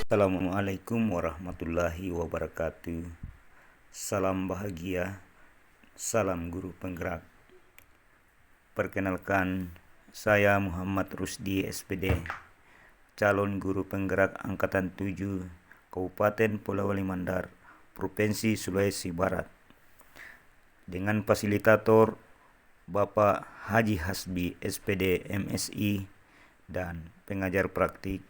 Assalamualaikum warahmatullahi wabarakatuh. Salam bahagia, salam guru penggerak. Perkenalkan, saya Muhammad Rusdi SPD, calon guru penggerak Angkatan 7, Kabupaten Polewali Mandar, Provinsi Sulawesi Barat. Dengan fasilitator Bapak Haji Hasbi SPD MSI dan pengajar praktik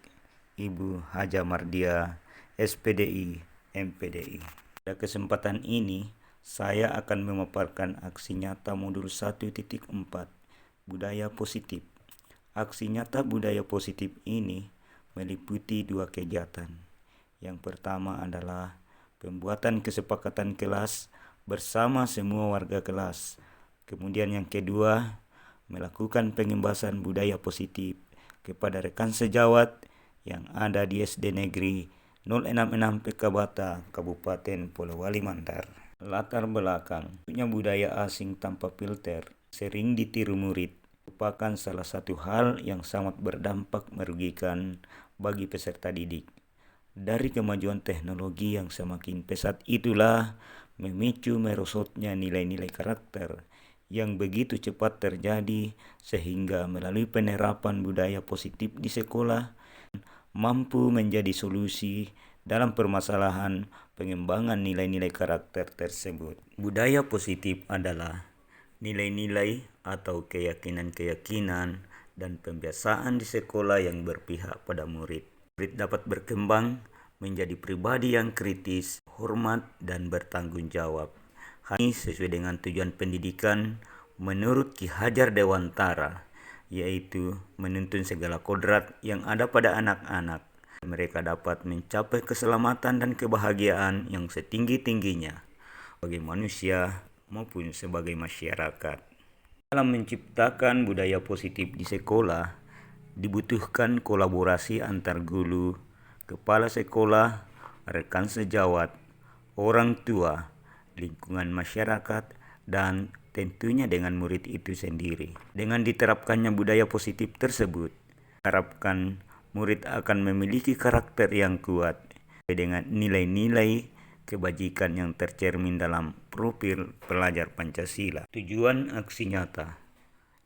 Ibu Haja Mardia SPDI MPDI. Pada kesempatan ini saya akan memaparkan aksi nyata modul 1.4 budaya positif. Aksi nyata budaya positif ini meliputi dua kegiatan. Yang pertama adalah pembuatan kesepakatan kelas bersama semua warga kelas. Kemudian yang kedua, melakukan pengembasan budaya positif kepada rekan sejawat yang ada di SD Negeri 066 Pekabata, Kabupaten Polewali Mandar. Latar belakang, budaya asing tanpa filter sering ditiru murid, merupakan salah satu hal yang sangat berdampak merugikan bagi peserta didik. Dari kemajuan teknologi yang semakin pesat itulah memicu merosotnya nilai-nilai karakter yang begitu cepat terjadi, sehingga melalui penerapan budaya positif di sekolah mampu menjadi solusi dalam permasalahan pengembangan nilai-nilai karakter tersebut. Budaya positif adalah nilai-nilai atau keyakinan-keyakinan dan pembiasaan di sekolah yang berpihak pada murid. Murid dapat berkembang menjadi pribadi yang kritis, hormat, dan bertanggung jawab. Hal ini sesuai dengan tujuan pendidikan menurut Ki Hajar Dewantara, yaitu menuntun segala kodrat yang ada pada anak-anak. Mereka dapat mencapai keselamatan dan kebahagiaan yang setinggi-tingginya sebagai manusia maupun sebagai masyarakat. Dalam menciptakan budaya positif di sekolah, dibutuhkan kolaborasi antar guru, kepala sekolah, rekan sejawat, orang tua, lingkungan masyarakat, dan tentunya dengan murid itu sendiri. Dengan diterapkannya budaya positif tersebut, diharapkan murid akan memiliki karakter yang kuat dengan nilai-nilai kebajikan yang tercermin dalam profil pelajar Pancasila. Tujuan aksi nyata.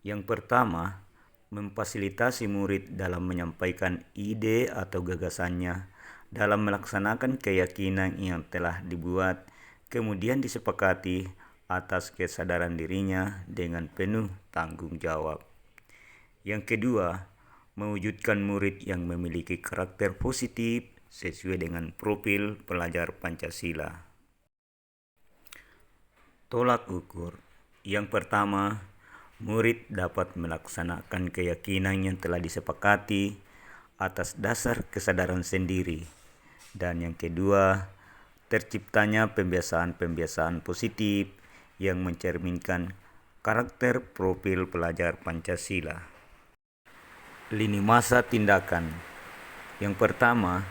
Yang pertama, memfasilitasi murid dalam menyampaikan ide atau gagasannya dalam melaksanakan keyakinan yang telah dibuat, kemudian disepakati atas kesadaran dirinya dengan penuh tanggung jawab. Yang kedua, mewujudkan murid yang memiliki karakter positif sesuai dengan profil pelajar Pancasila. Tolak ukur. Yang pertama, murid dapat melaksanakan keyakinan yang telah disepakati atas dasar kesadaran sendiri. Dan yang kedua, terciptanya pembiasaan-pembiasaan positif yang mencerminkan karakter profil pelajar Pancasila. Lini masa tindakan. Yang pertama,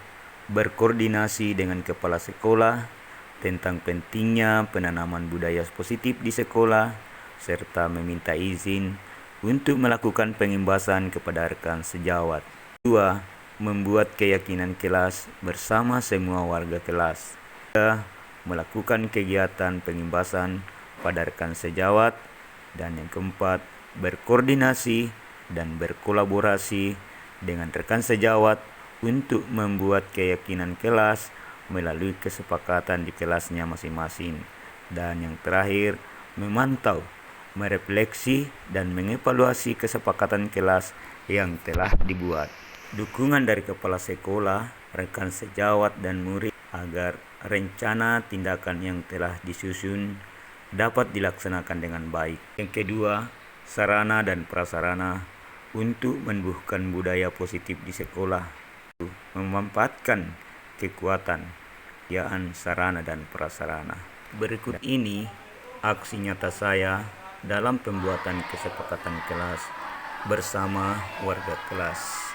berkoordinasi dengan kepala sekolah tentang pentingnya penanaman budaya positif di sekolah, serta meminta izin untuk melakukan pengembasan kepada rekan sejawat. Kedua, membuat keyakinan kelas bersama semua warga kelas. Ketiga, melakukan kegiatan pengembasan pada rekan sejawat. Dan yang keempat, berkoordinasi dan berkolaborasi dengan rekan sejawat untuk membuat keyakinan kelas melalui kesepakatan di kelasnya masing-masing. Dan yang terakhir, memantau, merefleksi, dan mengevaluasi kesepakatan kelas yang telah dibuat. Dukungan dari kepala sekolah, rekan sejawat, dan murid agar rencana tindakan yang telah disusun dapat dilaksanakan dengan baik. Yang kedua, sarana dan prasarana untuk menumbuhkan budaya positif di sekolah, memanfaatkan kekuatan sarana dan prasarana. Berikut ini aksi nyata saya dalam pembuatan kesepakatan kelas bersama warga kelas.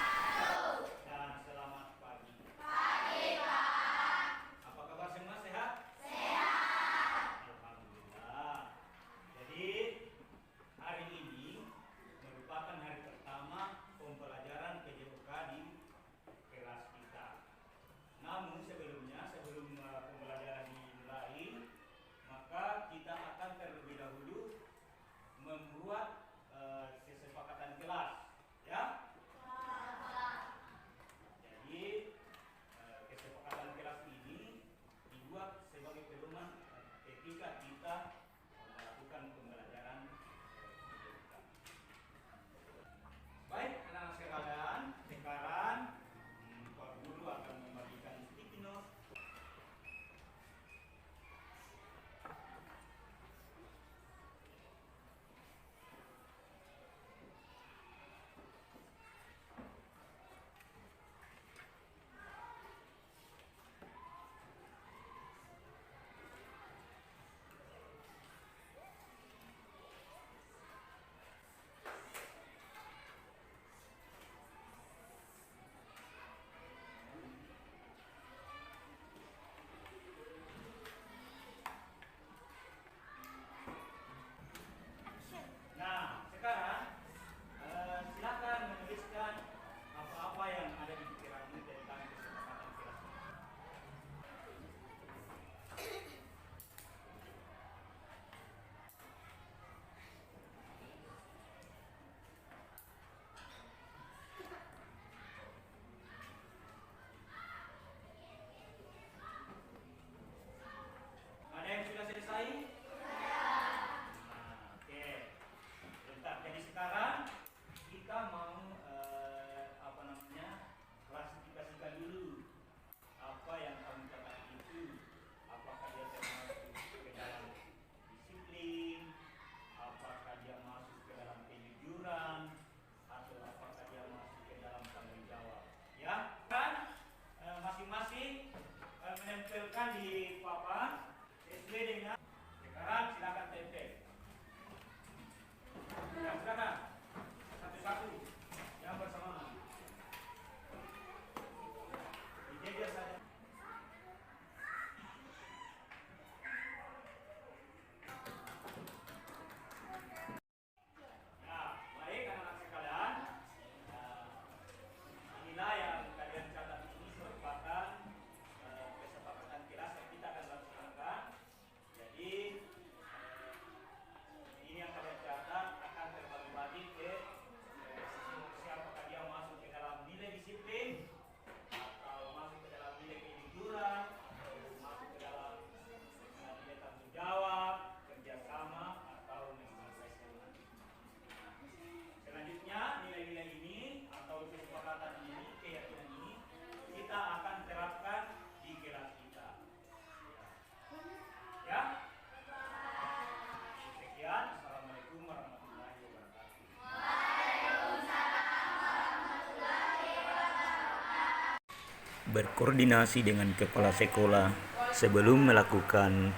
berkoordinasi dengan kepala sekolah sebelum melakukan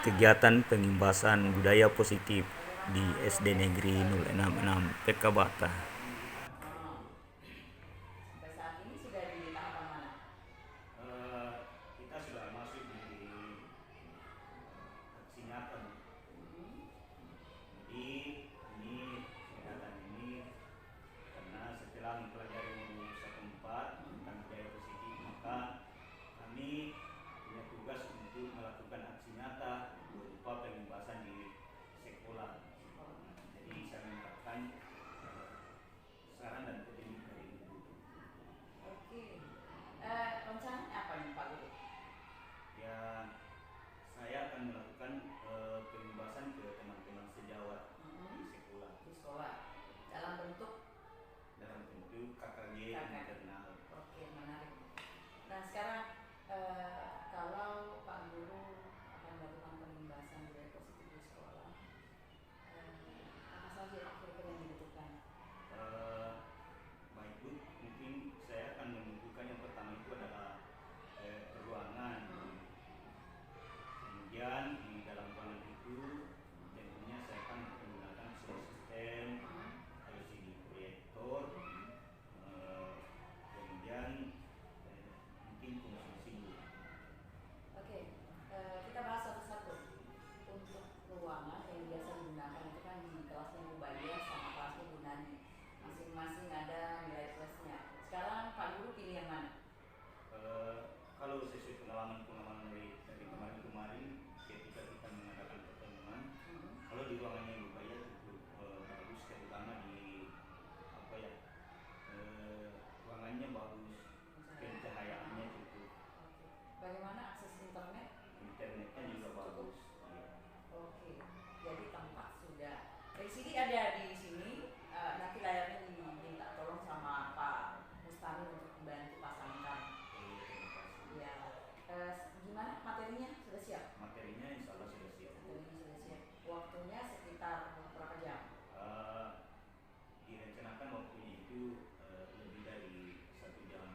kegiatan pengimbasan budaya positif di SD Negeri 066 Pekabata. Sampai saat ini sudah di tahapan mana? Kita sudah masuk di aksi nyata. Jadi ini kegiatan ini karena setelah mempelajari buku 1 tentang budaya positif, maka kami punya tugas untuk melakukan aksi nyata berupa pengimbasan di sekolah. Jadi saya mengharapkan saran dan kritik dari ibu. Oke. Rencananya apa nih Pak Guru? Ya, saya akan melakukan pengimbasan ke teman-teman sejawat di sekolah Di sekolah. Dalam bentuk dalam bentuk KKG internal. Oke, menarik. Nah sekarang kalau Pak Guru akan melakukan pengimbasan budaya positif di sekolah, apa saja kira-kira yang dibutuhkan? Baik Bu, mungkin saya akan menunjukkan yang pertama itu adalah ruangan. Kemudian di dalam ruangan itu tentunya saya akan menggunakan sistem LCD proyektor. Kemudian mungkin konsumsi Bu. Oke, kita bahas satu-satu. Untuk ruangan yang biasa digunakan itu kan di kelasnya Bu Badia sama kelasnya Bu Nani. Masing-masing ada nilai plusnya. Sekarang Pak Guru pilih yang mana? Kalau sesuai pengalaman dari kemarin ketika kita mengadakan pertemuan, kalau di ruangannya Bu Baya cukup bagus, terutama di apa ya, ruangannya bagus, pencahayaannya cukup, Bagaimana akses internet? internetnya juga bagus. Ya. Oke, jadi tempat sudah. LCD ada di sini. Nanti layarnya diminta tolong sama Pak Mustami untuk bantu pasangkan. Ya. Gimana materinya sudah siap? Materinya insya Allah sudah siap. Materinya sudah siap. Waktunya sekitar berapa jam? Direncanakan waktunya itu lebih dari 1 jam.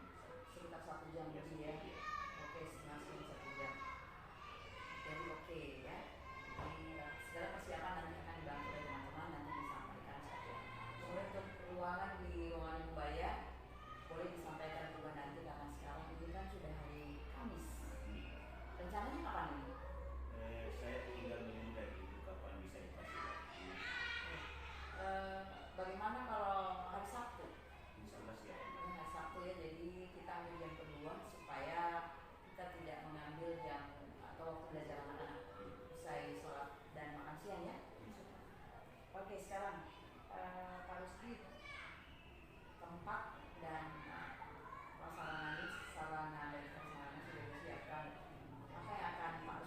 Sekitar 1 jam lebih ya. Oke, setengah 1 jam. Jadi oke ya. Jadi segala persiapan nanti akan dibantu oleh teman-teman, nanti disampaikan saja. Kemudian untuk ruangan di ruangan Bubaya boleh disampaikan juga nanti karena sekarang ini kan sudah hari Kamis. Rencananya kapan ini? Saya tinggal menunggu dari itu kapan bisa dikasih waktu. Bagaimana kalau hari Sabtu? Insya Allah siap. Hari Sabtu ya, jadi kita ambil jam kedua supaya kita tidak mengambil jam atau waktu belajar anak-anak. Usai sholat dan makan siang ya. Oke, sekarang Pak Rusdi, tempat dan sarana dari sarana sudah disiapkan. Apa yang akan Pak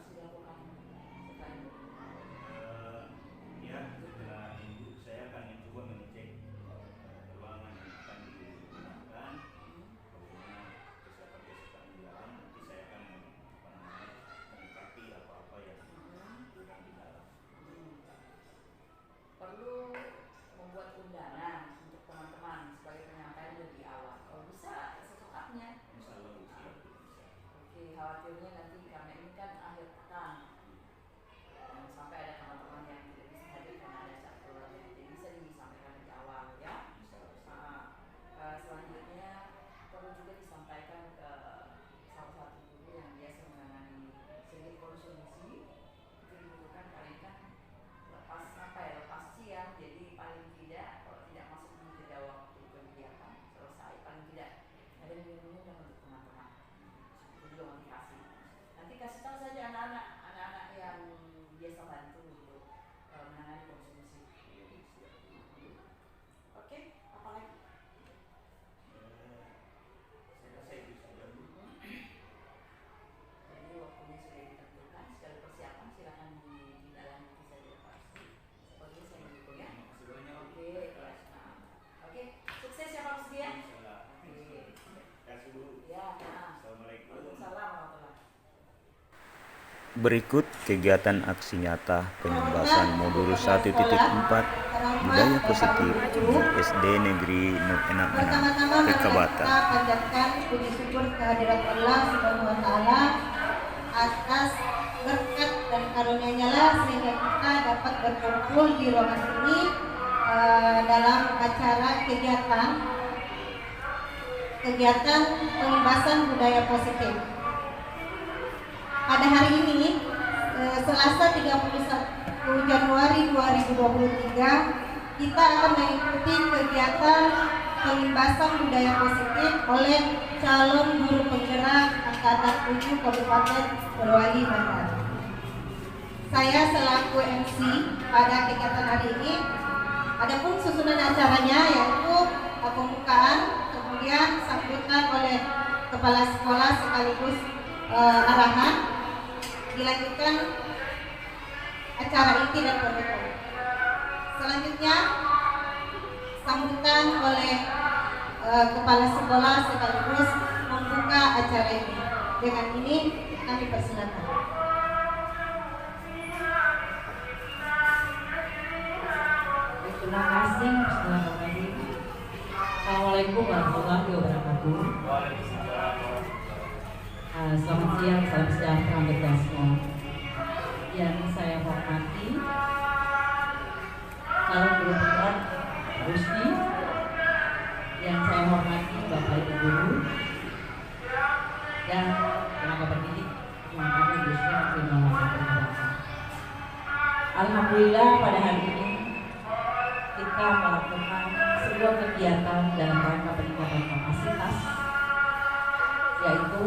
Berikut kegiatan aksi nyata penyembasan modul 1.4 budaya positif di SD Negeri Nur Enak Menang, Pekabatan. Kita panjatkan puji syukur kehadirat Allah Subhanahu wa taala atas berkat dan karunia-Nya lah sehingga kita dapat berkumpul di ruangan ini dalam acara kegiatan pengembasan budaya positif. Pada hari ini Selasa 31 Januari 2023 kita akan mengikuti kegiatan pengembasan budaya positif oleh calon guru penggerak angkatan 7 Kabupaten Polewali Mandar. Saya selaku MC pada kegiatan hari ini. Adapun susunan acaranya yaitu pembukaan, kemudian sambutan oleh kepala sekolah sekaligus arahan, dilanjutkan acara inti dan penutup. Selanjutnya sambutan oleh kepala sekolah sekaligus membuka acara ini. Dengan ini kami persilakan. Terima kasih. Bismillahirrahmanirrahim. Assalamualaikum warahmatullahi wabarakatuh. Selamat siang, salam sejahtera untuk kita semua. Yang saya hormati calon guru penggerak Rusdi, yang saya hormati Bapak Ibu Guru dan tenaga pendidik yang kami khususnya terima kasih. Alhamdulillah pada hari ini kita melakukan sebuah kegiatan dalam rangka peningkatan kapasitas, yaitu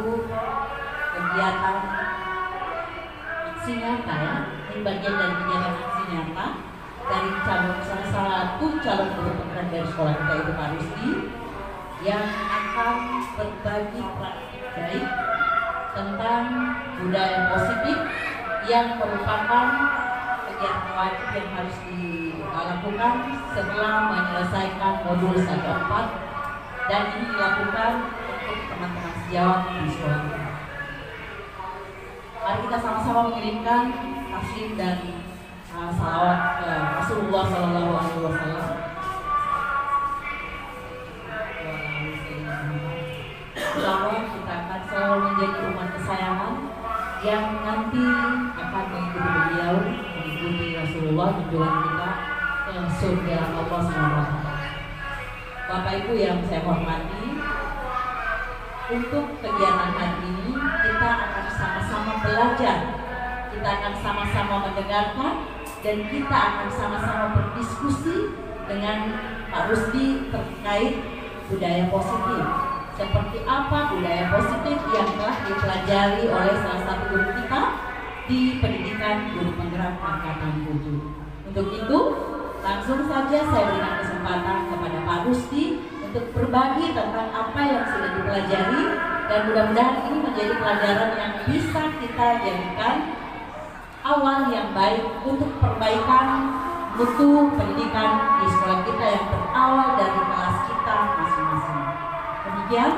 kegiatan aksi nyata ya. Ini bagian dari kegiatan aksi nyata dari salah satu calon guru penggerak dari sekolah kita itu Pak Rusdi, yang akan berbagi praktik baik tentang budaya positif yang merupakan kegiatan wajib yang harus dilakukan setelah menyelesaikan modul 1.4 dan ini dilakukan untuk teman-teman sejawat di sekolah kita. Mari kita sama-sama mengirimkan taslim dan salawat ke Rasulullah Sallallahu Alaihi Wasallam. Insya kita akan selalu menjadi umat kesayangan yang nanti akan mengikuti beliau, mengikuti Rasulullah, junjungan kita ke surga Allah SWT. Bapak Ibu yang saya hormati, untuk kegiatan hari ini kita akan sama-sama belajar, kita akan sama-sama mendengarkan, dan kita akan sama-sama berdiskusi dengan Pak Rusdi terkait budaya positif. Seperti apa budaya positif yang telah dipelajari oleh salah satu guru kita di pendidikan guru penggerak angkatan 7. Untuk itu, langsung saja saya berikan kesempatan kepada Pak Rusdi untuk berbagi tentang apa yang sudah dipelajari, dan mudah-mudahan ini menjadi pelajaran yang bisa kita jadikan awal yang baik untuk perbaikan mutu pendidikan di sekolah kita yang berawal dari kelas kita masing-masing. Demikian,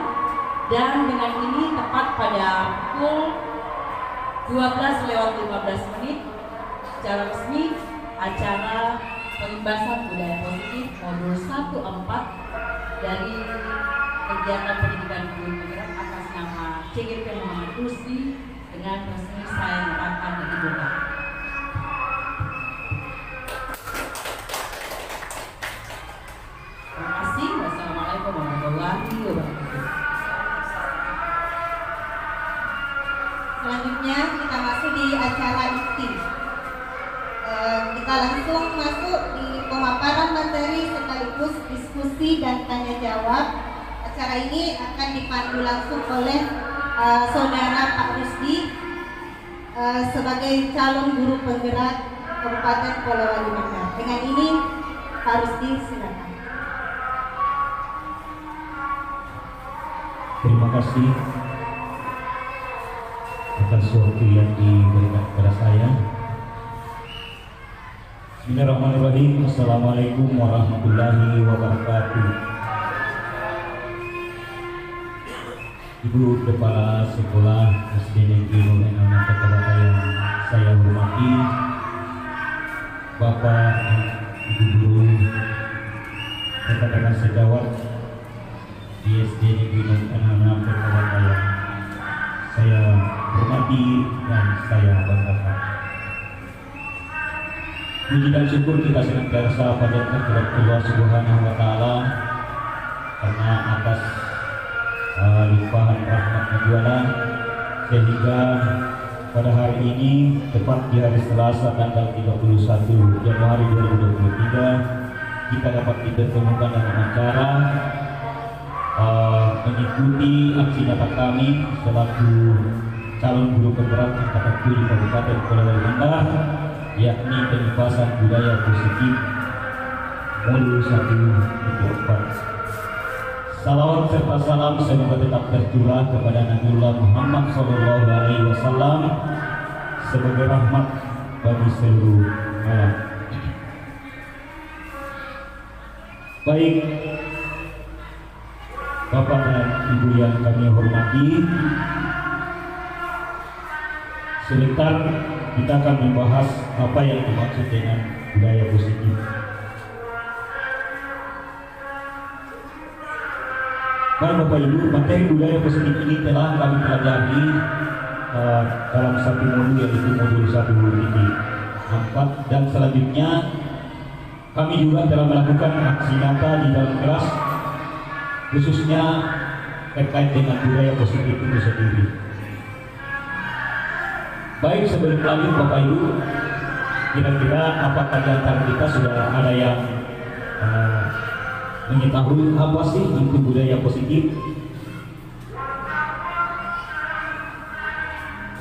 dan dengan ini tepat pada pukul 12:15 secara resmi acara pengembasan budaya positif modul 1.4 dari kegiatan pendidikan guru penggerak atas nama CGP Muhammad Rusdi dengan resmi saya nyatakan dibuka. Terima kasih. Wassalamualaikum warahmatullahi wabarakatuh. Selanjutnya kita masuk di acara inti. Kita langsung masuk di pemaparan materi sekaligus diskusi dan tanya jawab. Acara ini akan dipandu langsung oleh saudara Pak Rusdi sebagai calon guru penggerak Kabupaten Polewali Mandar. Dengan ini Pak Rusdi silakan. Terima kasih atas waktu yang diberikan kepada saya. Bismillahirrahmanirrahim. Assalamualaikum warahmatullahi wabarakatuh. Ibu Kepala Sekolah SD Negeri Nur Enam Kota yang saya hormati, Bapak Ibu Guru, rekan-rekan sejawat di SD Negeri Nur Enam Kota yang saya hormati dan saya banggakan. Puji dan syukur kita senantiasa panjatkan kepada Allah Subhanahu wa Ta'ala karena atas limpahan rahmat-Nya Tuhan, sehingga pada hari ini tepat di hari Selasa tanggal 31 Januari 2023 kita dapat dipertemukan dengan acara mengikuti aksi nyata kami selaku calon guru penggerak angkatan 7 Kabupaten Pulau Mandar, yakni penyebaran budaya positif modul 1.4. Salawat serta salam semoga tetap tercurah kepada Nabiullah Muhammad SAW sebagai rahmat bagi seluruh alam. Baik, Bapak dan Ibu yang kami hormati, sebentar kita akan membahas apa yang dimaksud dengan budaya positif. Baik Bapak Ibu, materi budaya positif ini telah kami pelajari dalam satu modul, yaitu modul 1.4, dan selanjutnya kami juga telah melakukan aksi nyata di dalam kelas khususnya terkait dengan budaya positif itu sendiri. Baik, sebelum lanjut Bapak Ibu, kira-kira apakah di antara kita sudah ada yang mengetahui apa sih itu budaya positif?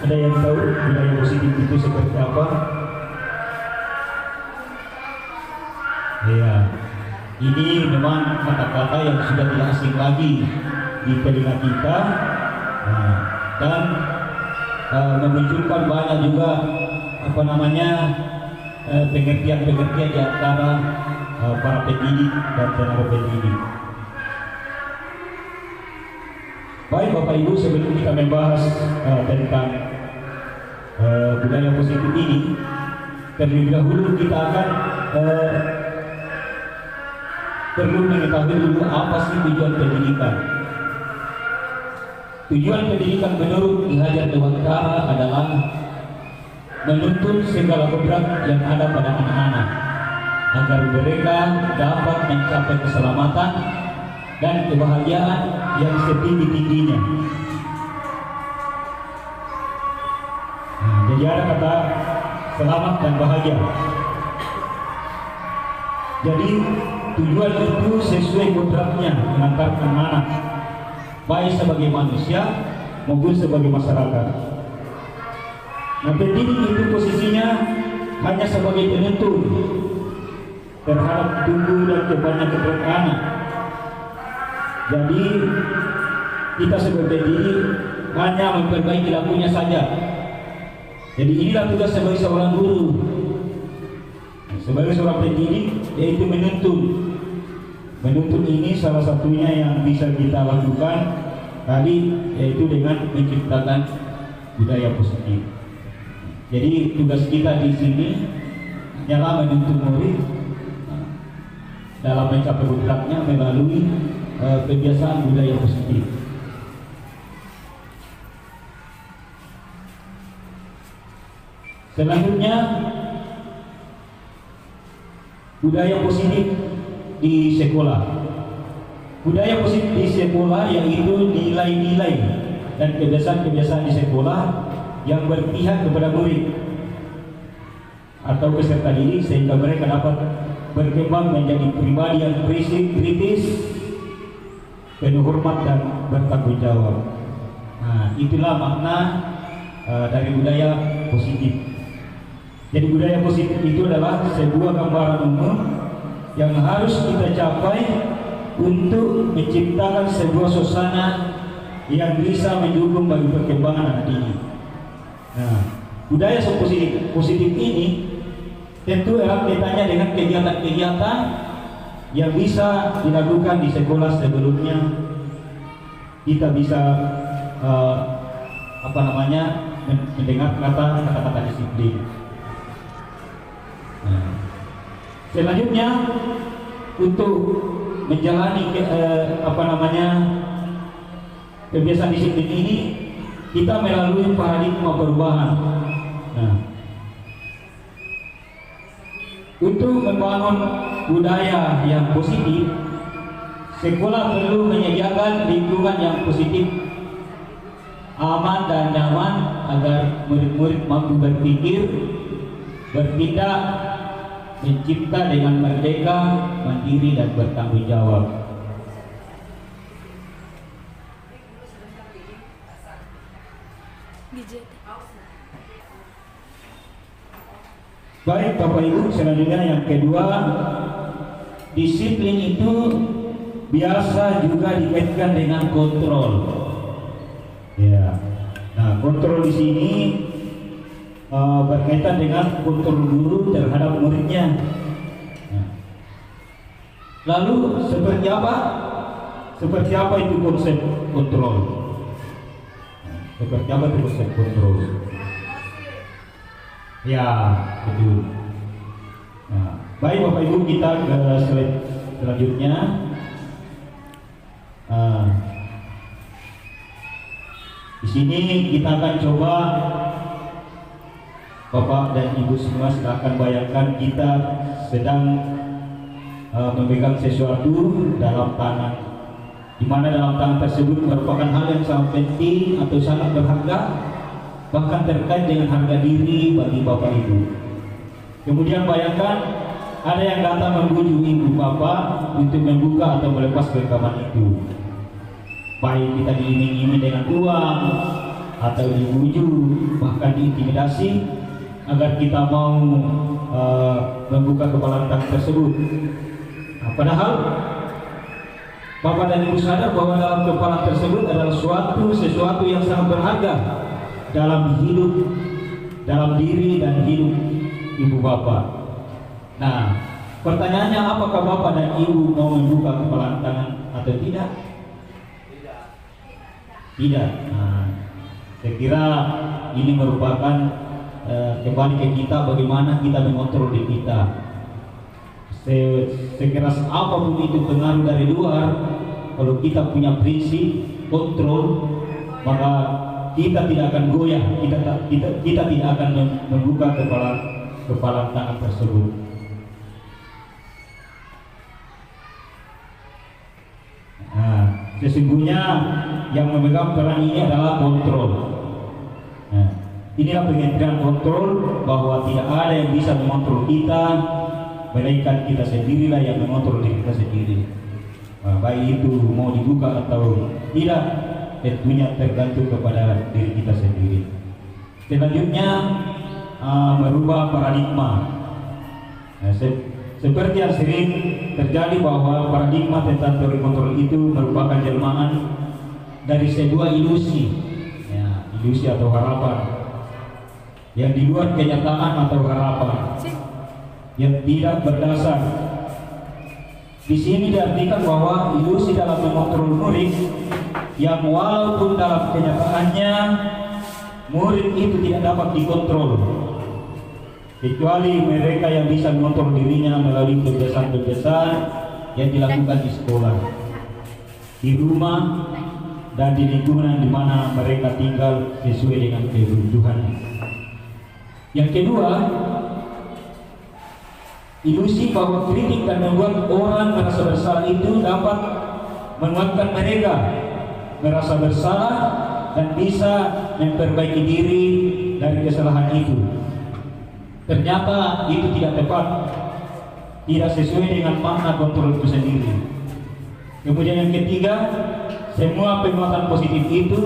Ada yang tahu budaya positif itu seperti apa? Ya, ini memang kata-kata yang sudah tidak asing lagi di telinga kita, dan memunculkan banyak juga pengertian-pengertian di antara para pendidik dan tenaga pendidik. Baik Bapak Ibu, sebelum kita membahas tentang budaya positif ini, terlebih dahulu kita akan perlu mengetahui dulu apa sih tujuan pendidikan. Tujuan pendidikan menurut Ki Hajar Dewantara adalah menuntun segala kodrat yang ada pada anak-anak agar mereka dapat mencapai keselamatan dan kebahagiaan yang setinggi-tingginya. Jadi ada kata selamat dan bahagia. Jadi tujuan itu sesuai kodratnya mengantarkan anak, baik sebagai manusia maupun sebagai masyarakat. Nah, pendidik itu posisinya hanya sebagai penuntun terhadap tumbuh dan kembangnya kodrat anak. Jadi kita sebagai pendidik hanya memperbaiki lakunya saja. Jadi inilah tugas sebagai seorang guru, sebagai seorang pendidik, yaitu menuntun. Menuntun ini salah satunya yang bisa kita lakukan tadi, yaitu dengan menciptakan budaya positif. Jadi tugas kita di sini hanyalah menuntun murid dalam mencapai kodratnya melalui kebiasaan budaya positif. Selanjutnya, budaya positif di sekolah. Budaya positif di sekolah yaitu nilai-nilai dan kebiasaan-kebiasaan di sekolah yang berpihak kepada murid atau peserta didik sehingga mereka dapat berkembang menjadi pribadi yang kritis, penuh hormat dan bertanggung jawab. Nah, itulah makna dari budaya positif. Jadi budaya positif itu adalah sebuah gambaran umum yang harus kita capai untuk menciptakan sebuah suasana yang bisa mendukung bagi perkembangan anak didik. Nah, budaya positif ini tentu erat kaitannya dengan kegiatan-kegiatan yang bisa dilakukan di sekolah sebelumnya. Kita bisa eh, mendengar kata-kata disiplin. Nah, selanjutnya untuk menjalani kebiasaan disiplin ini kita melalui paradigma perubahan. Nah, untuk membangun budaya yang positif, sekolah perlu menyediakan lingkungan yang positif, aman dan nyaman agar murid-murid mampu berpikir, bertindak, mencipta dengan merdeka, mandiri dan bertanggung jawab. Baik Bapak Ibu, selanjutnya yang kedua, disiplin itu biasa juga dikaitkan dengan kontrol. Ya, nah kontrol di sini berkaitan dengan kontrol guru terhadap muridnya. Nah, lalu seperti apa? Seperti apa itu konsep kontrol? Nah, seperti apa itu konsep kontrol? Ya, betul. Nah, baik Bapak Ibu, kita ke slide selanjutnya. Di sini kita akan coba, Bapak dan Ibu semua silakan bayangkan kita sedang memegang sesuatu dalam tangan, di mana dalam tangan tersebut merupakan hal yang sangat penting atau sangat berharga, bahkan terkait dengan harga diri bagi Bapak Ibu. Kemudian bayangkan ada yang datang membujuk ibu bapak untuk membuka atau melepas genggaman itu. Baik kita diiming-iming dengan uang atau dibujuk, bahkan diintimidasi agar kita mau membuka kepala tangan tersebut. Nah, padahal Bapak dan Ibu sadar bahwa dalam kepala tersebut adalah sesuatu yang sangat berharga dalam hidup, dalam diri dan hidup ibu bapak. Nah, pertanyaannya, apakah Bapak dan Ibu mau membuka kepala tangan atau tidak? Tidak. Nah, saya kira ini merupakan kembali ke kita, bagaimana kita mengontrol diri kita. Sekeras apapun itu pengaruh dari luar, kalau kita punya prinsip kontrol, maka kita tidak akan goyah, kita tidak akan membuka kepala tangan tersebut. Nah, sesungguhnya yang memegang peran ini adalah kontrol. Nah, inilah pengertian kontrol, bahwa tidak ada yang bisa mengontrol kita, melainkan kita sendirilah yang mengontrol diri kita sendiri. Nah, baik itu mau dibuka atau tidak, tentunya tergantung kepada diri kita sendiri. Selanjutnya merubah paradigma. Nah, seperti yang sering terjadi bahwa paradigma tentang teori kontrol itu merupakan jelmaan dari sebuah ilusi, ya, ilusi atau harapan yang di luar kenyataan atau harapan yang tidak berdasar. Di sini diartikan bahwa ilusi dalam mengontrol murid yang walaupun dalam kenyataannya murid itu tidak dapat dikontrol, kecuali mereka yang bisa mengontrol dirinya melalui kebiasaan-kebiasaan yang dilakukan di sekolah, di rumah, dan di lingkungan di mana mereka tinggal sesuai dengan kebutuhan. Yang kedua, ilusi bahwa kritik dan membuat orang merasa bersalah itu dapat menguatkan mereka merasa bersalah dan bisa memperbaiki diri dari kesalahan itu. Ternyata itu tidak tepat, tidak sesuai dengan makna kontrol itu sendiri. Kemudian yang ketiga, semua penguatan positif itu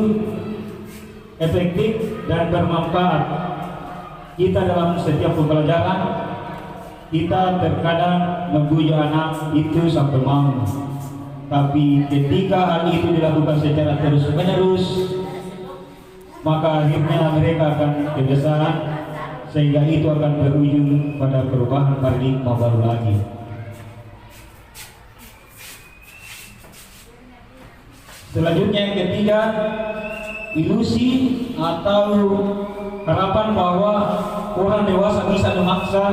efektif dan bermanfaat. Kita dalam setiap pembelajaran, kita terkadang membujuk anak itu sampai mau, tapi ketika hal itu dilakukan secara terus-menerus, maka akhirnya mereka akan kebiasaan, sehingga itu akan berujung pada perubahan paradigma baru lagi. Selanjutnya yang ketiga, ilusi atau harapan bahwa orang dewasa bisa memaksa.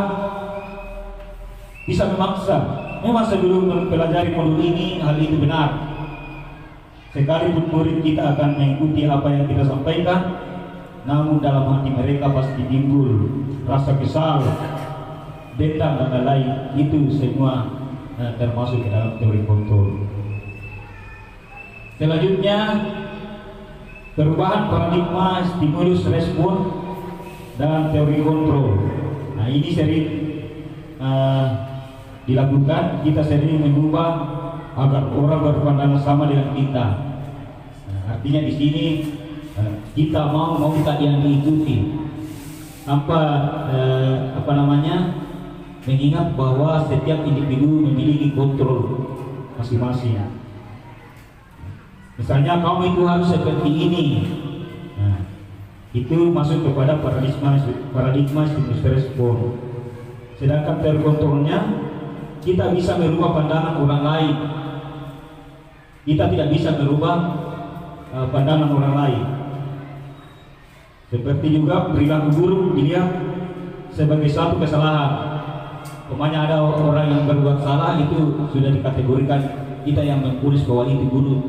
Memang sebelum mempelajari modul ini hal itu benar. Sekalipun murid kita akan mengikuti apa yang kita sampaikan, namun dalam hati mereka pasti timbul rasa kesal, dendam dan lain-lain. Itu semua termasuk ke dalam teori kontrol. Selanjutnya, perubahan paradigma stimulus respon dan teori kontrol. Nah, ini sering dilakukan. Kita sering mengubah agar orang berpandangan sama dengan kita. Artinya di sini kita mau tak yang diikuti, mengingat bahwa setiap individu memiliki kontrol masing-masing. Misalnya kamu itu harus seperti ini. Nah, itu masuk kepada paradigma stimulus respon. Sedangkan terkontrolnya, kita bisa merubah pandangan orang lain. Kita tidak bisa merubah pandangan orang lain. Seperti juga perilaku buruk dilihat sebagai satu kesalahan. Umpamanya ada orang yang berbuat salah, itu sudah dikategorikan kita yang menulis bahwa itu buruk.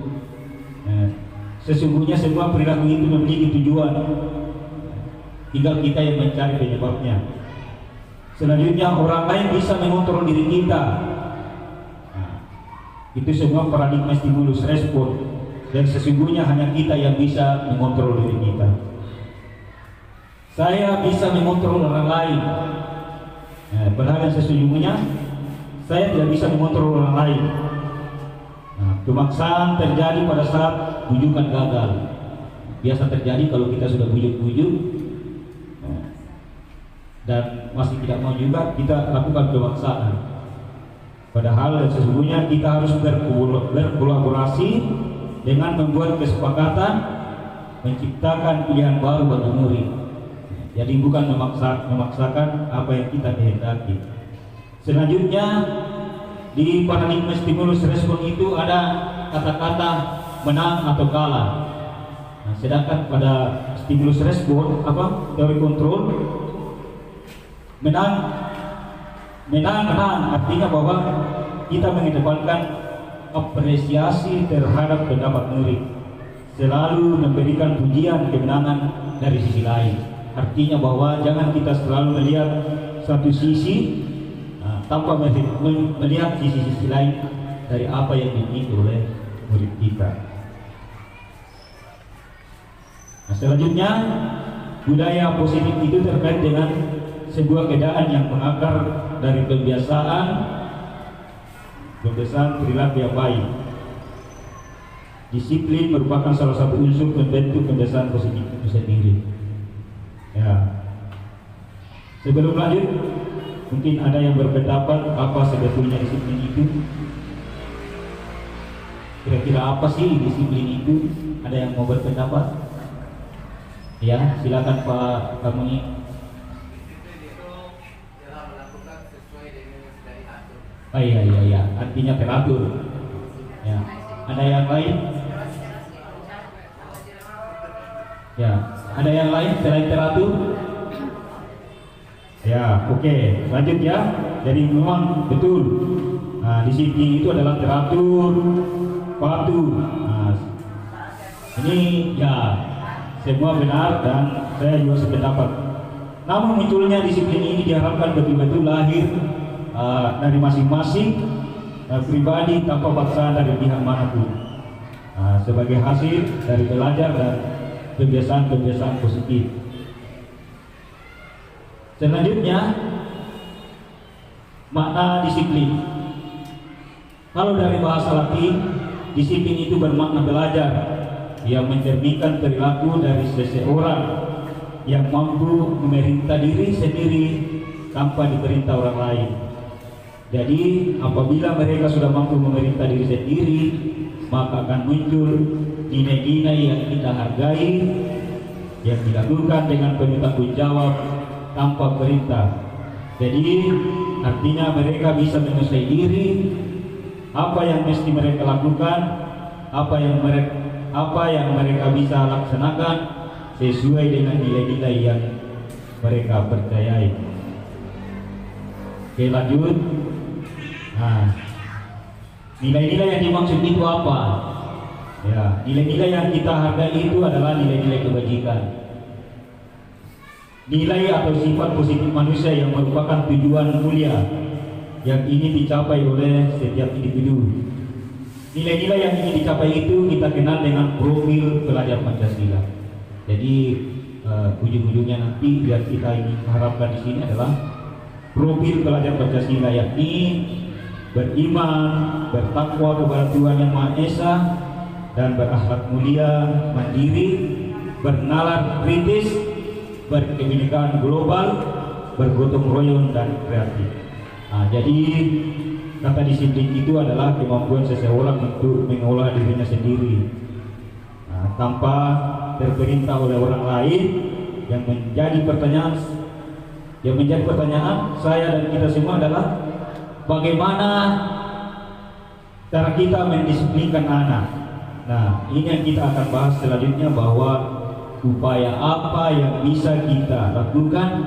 Sesungguhnya semua perilaku itu memiliki tujuan. Tinggal kita yang mencari penyebabnya. Selanjutnya, orang lain bisa mengontrol diri kita. Itu semua paradigma stimulus respon, dan sesungguhnya hanya kita yang bisa mengontrol diri kita. Saya bisa mengontrol orang lain, padahal yang sesungguhnya saya tidak bisa mengontrol orang lain. Pemaksaan terjadi pada saat bujukan gagal. Biasa terjadi kalau kita sudah bujuk-bujuk dan masih tidak mau juga, kita lakukan pemaksaan. Padahal sesungguhnya kita harus berkolaborasi dengan membuat kesepakatan, menciptakan pilihan baru bagi murid. Jadi bukan memaksakan apa yang kita kehendaki. Selanjutnya, di paradigma stimulus respon itu ada kata-kata menang atau kalah. Nah, sedangkan pada stimulus respon teori kontrol, menang artinya bahwa kita mengedepankan apresiasi terhadap pendapat murid, selalu memberikan pujian kemenangan dari sisi lain. Artinya bahwa jangan kita selalu melihat satu sisi tanpa melihat sisi-sisi lain dari apa yang dimiliki oleh murid kita. Nah, selanjutnya, budaya positif itu terkait dengan sebuah keadaan yang mengakar dari kebiasaan perilaku yang baik. Disiplin merupakan salah satu unsur pembentuk kebiasaan positif itu sendiri. Ya. Sebelum lanjut, mungkin ada yang berpendapat apa sebetulnya disiplin itu? Kira-kira apa sih disiplin itu? Ada yang mau berpendapat? Ya, silakan Pak Kamuni. Oh iya, artinya teratur. Ya, ada yang lain? Ya, ada yang lain selain teratur? Ya, oke, lanjut ya. Jadi memang betul. Nah, disiplin itu adalah teratur, patuh. Nah, ini ya semua benar dan saya juga sependapat. Namun munculnya disiplin ini diharapkan betul-betul lahir dari masing-masing pribadi tanpa paksaan dari pihak manapun, sebagai hasil dari belajar dan kebiasaan-kebiasaan positif. Selanjutnya, makna disiplin. Kalau dari bahasa Latin, disiplin itu bermakna belajar yang mencerminkan perilaku dari seseorang yang mampu memerintah diri sendiri tanpa diperintah orang lain. Jadi apabila mereka sudah mampu memerintah diri sendiri, maka akan muncul nilai-nilai yang kita hargai, yang dilakukan dengan penuh tanggung jawab tanpa perintah. Jadi artinya mereka bisa menguasai diri, apa yang mesti mereka lakukan, apa yang apa yang mereka bisa laksanakan sesuai dengan nilai-nilai yang mereka percayai. Oke, lanjut. Nah, nilai-nilai yang dimaksud itu apa? Ya, nilai-nilai yang kita hargai itu adalah nilai-nilai kebajikan. Nilai atau sifat positif manusia yang merupakan tujuan mulia yang ingin dicapai oleh setiap individu. Nilai-nilai yang ingin dicapai itu kita kenal dengan profil pelajar Pancasila. Jadi ujung-ujungnya nanti yang kita ingin harapkan di sini adalah profil pelajar Pancasila, yakni beriman, bertakwa kepada Tuhan Yang Maha Esa, dan berakhlak mulia, mandiri, bernalar kritis, berkebinekaan global, bergotong royong, dan kreatif. Nah, jadi kata disiplin itu adalah kemampuan seseorang untuk mengolah dirinya sendiri, tanpa terperintah oleh orang lain. Yang menjadi pertanyaan saya dan kita semua adalah bagaimana cara kita mendisiplinkan anak. Nah, ini yang kita akan bahas selanjutnya, bahwa upaya apa yang bisa kita lakukan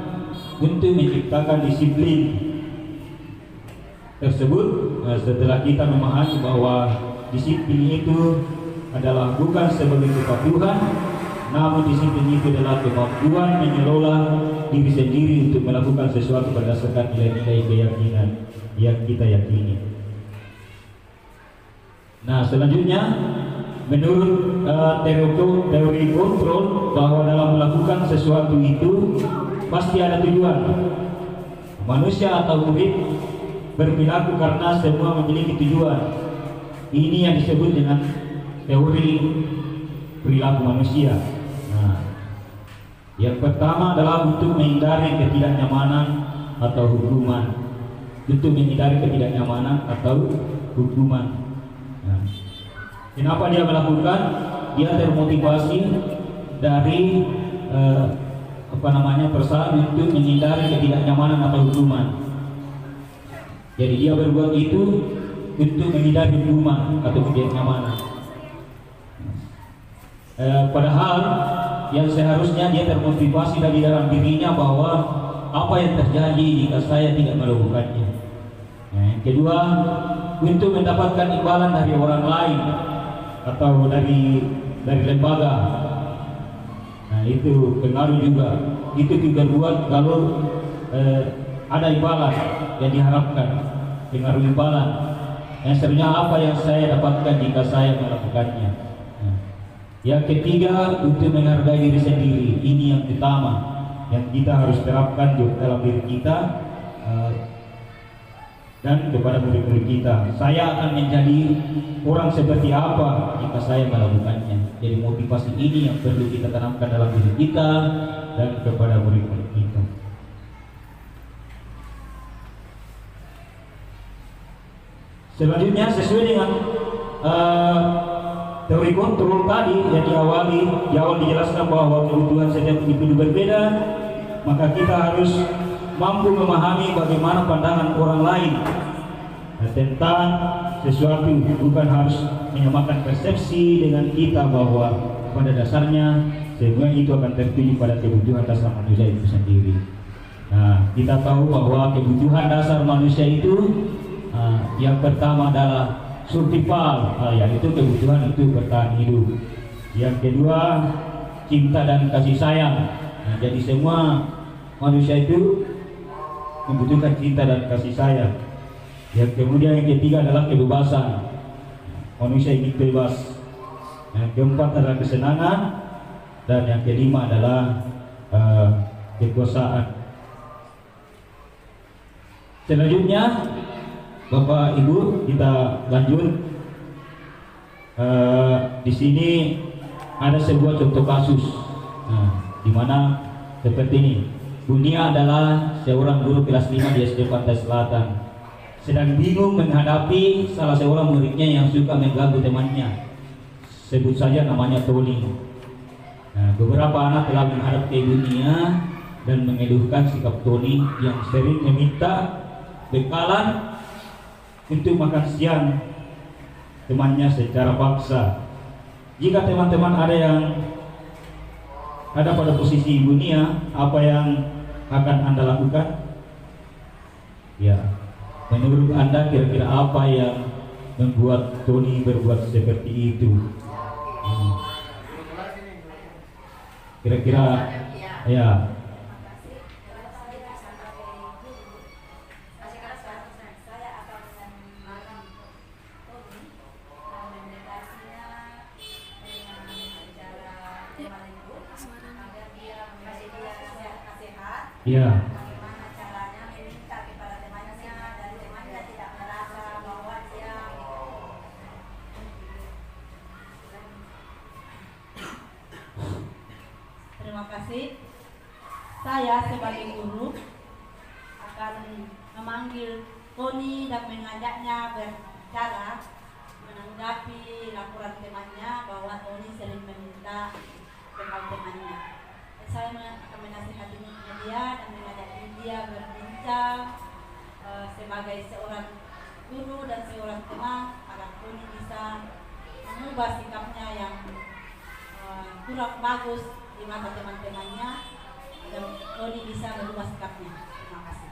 untuk menciptakan disiplin tersebut. Nah, setelah kita memahami bahwa disiplin itu adalah bukan sebagai kepatuhan, namun disiplin itu adalah kemampuan mengelola diri sendiri untuk melakukan sesuatu berdasarkan nilai-nilai keyakinan yang kita yakini. Nah, selanjutnya menurut teori kontrol, bahwa dalam melakukan sesuatu itu pasti ada tujuan. Manusia atau murid berperilaku karena semua memiliki tujuan. Ini yang disebut dengan teori perilaku manusia. Nah, yang pertama adalah untuk menghindari ketidaknyamanan atau hukuman. Untuk menghindari ketidaknyamanan atau hukuman. Nah, kenapa dia melakukan? Dia termotivasi dari perasaan untuk menghindari ketidaknyamanan atau hukuman. Jadi dia berbuat itu untuk menghindari hukuman atau ketidaknyamanan. Padahal yang seharusnya dia termotivasi dari dalam dirinya bahwa apa yang terjadi jika saya tidak melakukannya. Yang kedua, untuk mendapatkan imbalan dari orang lain atau dari lembaga. Nah, itu pengaruh juga. Itu juga buat kalau ada imbalan yang diharapkan, pengaruh imbalan. Yang sebenarnya apa yang saya dapatkan jika saya melakukannya. Nah, yang ketiga, untuk menghargai diri sendiri. Ini yang utama yang kita harus terapkan dalam diri kita dan kepada murid-murid kita. Saya akan menjadi orang seperti apa jika saya melakukannya. Jadi motivasi ini yang perlu kita tanamkan dalam diri kita dan kepada murid-murid kita. Selanjutnya, sesuai dengan teori kontrol tadi yang di awal dijelaskan bahwa kebutuhan setiap individu berbeda, maka kita harus mampu memahami bagaimana pandangan orang lain tentang sesuatu. Bukan harus menyamakan persepsi dengan kita, bahwa pada dasarnya semua itu akan tertuju pada kebutuhan dasar manusia itu sendiri. Nah, kita tahu bahwa kebutuhan dasar manusia itu yang pertama adalah survival, yaitu kebutuhan untuk bertahan hidup. Yang kedua, cinta dan kasih sayang. Nah, jadi semua manusia itu membutuhkan cinta dan kasih sayang. Yang kemudian yang ketiga adalah kebebasan. Manusia ingin bebas. Yang keempat adalah kesenangan, dan yang kelima adalah kekuasaan. Selanjutnya, Bapak Ibu, kita lanjut. Di sini ada sebuah contoh kasus, di mana seperti ini. Bunia adalah seorang guru kelas 5 di SD Pantai Selatan, sedang bingung menghadapi salah seorang muridnya yang suka mengganggu temannya. Sebut saja namanya Tony. Beberapa anak telah menghadap ke Bunia dan mengeluhkan sikap Tony yang sering meminta bekalan untuk makan siang temannya secara paksa. Jika teman-teman ada yang ada pada posisi Ibu Nia, apa yang akan Anda lakukan? Ya, menurut Anda kira-kira apa yang membuat Tony berbuat seperti itu? Kira-kira ya. Ya. Bagaimana caranya meminta kepada temannya dan temannya tidak merasa bahwa dia Terima kasih. Saya sebagai guru akan memanggil Tony dan mengajaknya berbicara menanggapi laporan temannya bahwa Tony sering meminta bekal temannya. Saya akan menasihati dia dan mengajak dia berbincang sebagai seorang guru dan seorang teman agar Tony bisa mengubah sikapnya yang kurang bagus di mata teman-temannya dan Tony bisa merubah sikapnya. Terima kasih.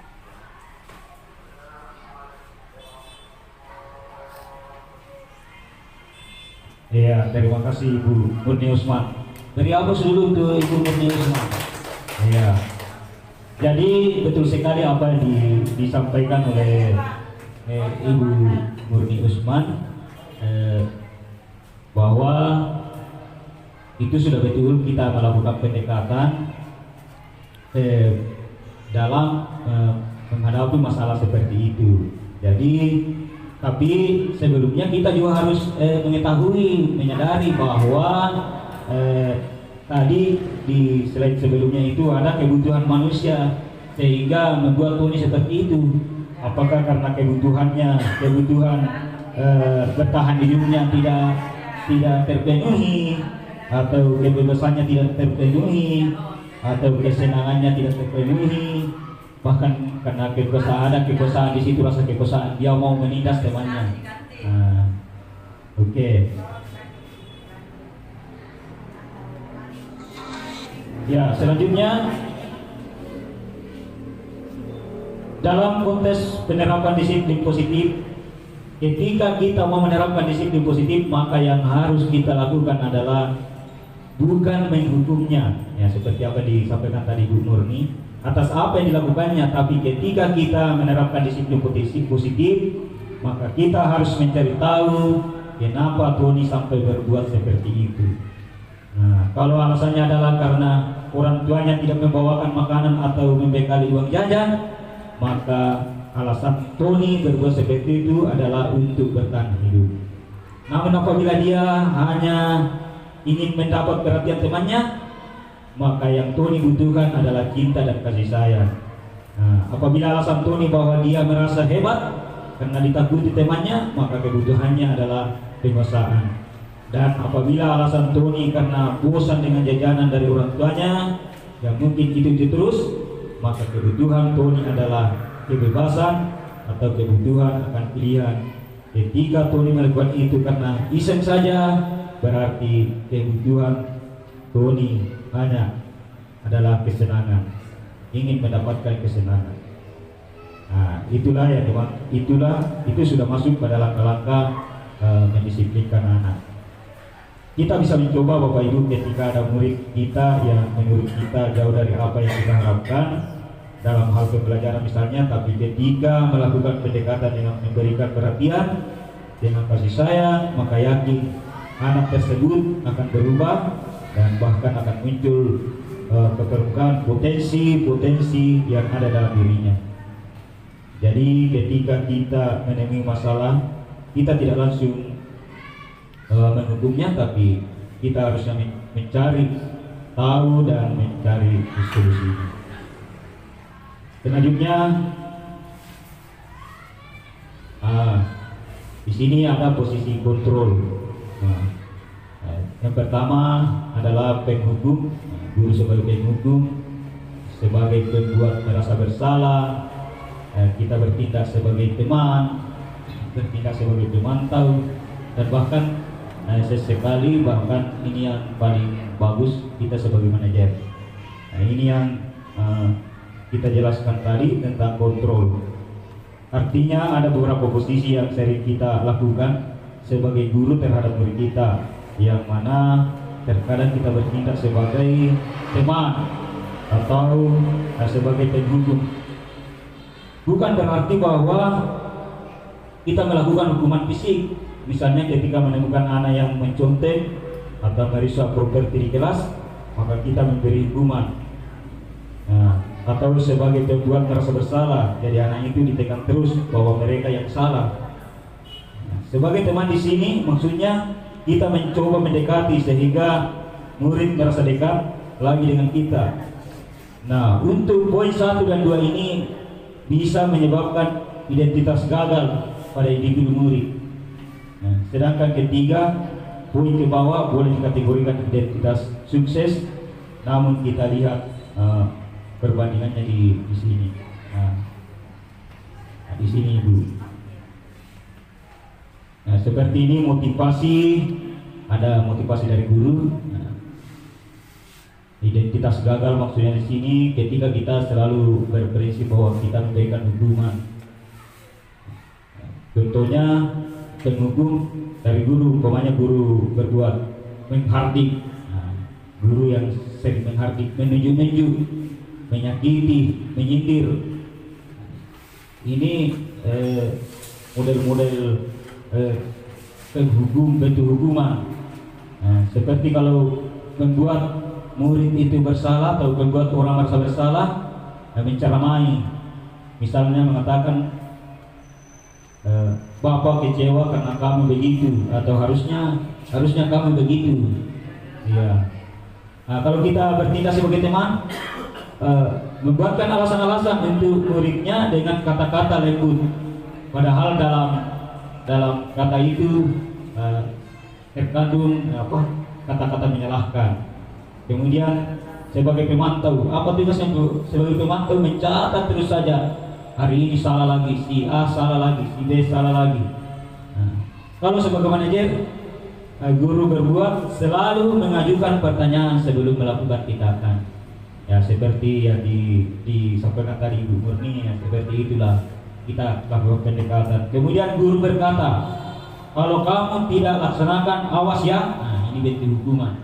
Ya, terima kasih Ibu Murni Usman. Dari Agus dulu tuh Ibu Murni Usman. Ya. Jadi betul sekali apa yang disampaikan oleh Ibu Murni Usman bahwa itu sudah betul kita melakukan pendekatan dalam menghadapi masalah seperti itu. Jadi tapi sebelumnya kita juga harus mengetahui, menyadari bahwa tadi di slide sebelumnya itu ada kebutuhan manusia sehingga membuat Tony seperti itu. Apakah karena kebutuhan bertahan hidupnya tidak terpenuhi, atau kebebasannya tidak terpenuhi, atau kesenangannya tidak terpenuhi, bahkan karena kekosaan di situ, rasa kekosaan dia mau menindas temannya. Oke. Ya, selanjutnya dalam konteks penerapan disiplin positif, ketika kita mau menerapkan disiplin positif, maka yang harus kita lakukan adalah bukan menghukumnya, ya seperti apa disampaikan tadi Bu Murni, atas apa yang dilakukannya, tapi ketika kita menerapkan disiplin positif, maka kita harus mencari tahu kenapa Tony sampai berbuat seperti itu. Nah, kalau alasannya adalah karena orang tuanya tidak membawakan makanan atau membekali uang jajan, maka alasan Tony berbuat seperti itu adalah untuk bertahan hidup. Namun apabila dia hanya ingin mendapat perhatian temannya, maka yang Tony butuhkan adalah cinta dan kasih sayang. Nah, apabila alasan Tony bahwa dia merasa hebat karena ditakuti temannya, maka kebutuhannya adalah penguasaan. Dan apabila alasan Tony karena bosan dengan jajanan dari orang tuanya, yang mungkin itu terus, maka kebutuhan Tony adalah kebebasan atau kebutuhan akan pilihan. Ketika Tony melakukan itu karena iseng saja, berarti kebutuhan Tony hanya adalah kesenangan, ingin mendapatkan kesenangan. Nah, itulah ya teman, itu sudah masuk pada langkah-langkah mendisiplinkan anak. Kita bisa mencoba Bapak Ibu ketika ada murid kita yang menurut kita jauh dari apa yang kita harapkan dalam hal pembelajaran misalnya, tapi ketika melakukan pendekatan dengan memberikan perhatian dengan kasih sayang, maka yakin anak tersebut akan berubah dan bahkan akan muncul ke permukaan potensi yang ada dalam dirinya. Jadi ketika kita menemui masalah, kita tidak langsung menghukumnya, tapi kita harusnya mencari tahu dan mencari solusinya. Selanjutnya, di sini ada posisi kontrol. Yang pertama adalah penghukum, guru sebagai penghukum, sebagai pembuat merasa bersalah. Kita bertindak sebagai teman, bertindak sebagai pemantau, dan bahkan sesekali, bahkan ini yang paling bagus kita sebagai manajer. Nah, ini yang kita jelaskan tadi tentang kontrol. Artinya ada beberapa posisi yang sering kita lakukan sebagai guru terhadap murid kita, yang mana terkadang kita bertindak sebagai teman atau sebagai penghukum. Bukan berarti bahwa kita melakukan hukuman fisik. Misalnya ketika menemukan anak yang mencontek atau merusak properti di kelas, maka kita memberi hukuman. Nah, atau sebagai pembuat merasa bersalah, jadi anak itu ditekan terus bahwa mereka yang salah. Nah, sebagai teman di sini, maksudnya kita mencoba mendekati sehingga murid merasa dekat lagi dengan kita. Nah, untuk poin 1 dan 2 ini bisa menyebabkan identitas gagal pada individu murid. Nah, sedangkan ketiga, poin ke bawah boleh dikategorikan identitas sukses, namun kita lihat perbandingannya di sini. Nah, di sini Ibu. Nah, seperti ini motivasi, ada motivasi dari guru. Nah, identitas gagal maksudnya di sini ketika kita selalu berprinsip bahwa kita memberikan hukuman. Contohnya penghukum dari guru, umpamanya guru berbuat menghardik. Nah, guru yang sering menghardik, menunjuk-nunjuk, menyakiti, menyindir. Ini model-model bentuk hukuman. Nah, seperti kalau membuat murid itu bersalah atau membuat orang merasa bersalah, menceramai. Misalnya mengatakan, Bapak kecewa karena kamu begitu, atau harusnya kamu begitu. Ya. Nah, kalau kita bertindak sebagai teman, membuatkan alasan-alasan untuk muridnya dengan kata-kata lembut, padahal dalam kata itu terkandung kata-kata menyalahkan. Kemudian sebagai pemantau, apa tugasnya sebagai pemantau? Mencatat terus saja, hari ini salah lagi, si A salah lagi, si B salah lagi. Nah, kalau sebagai manajer, guru berbuat selalu mengajukan pertanyaan sebelum melakukan tindakan. Ya, seperti yang disampaikan tadi Ibu Murni, ya, seperti itulah kita lakukan pendekatan. Kemudian guru berkata, kalau kamu tidak laksanakan, awas ya. Nah, ini bentuk hukuman.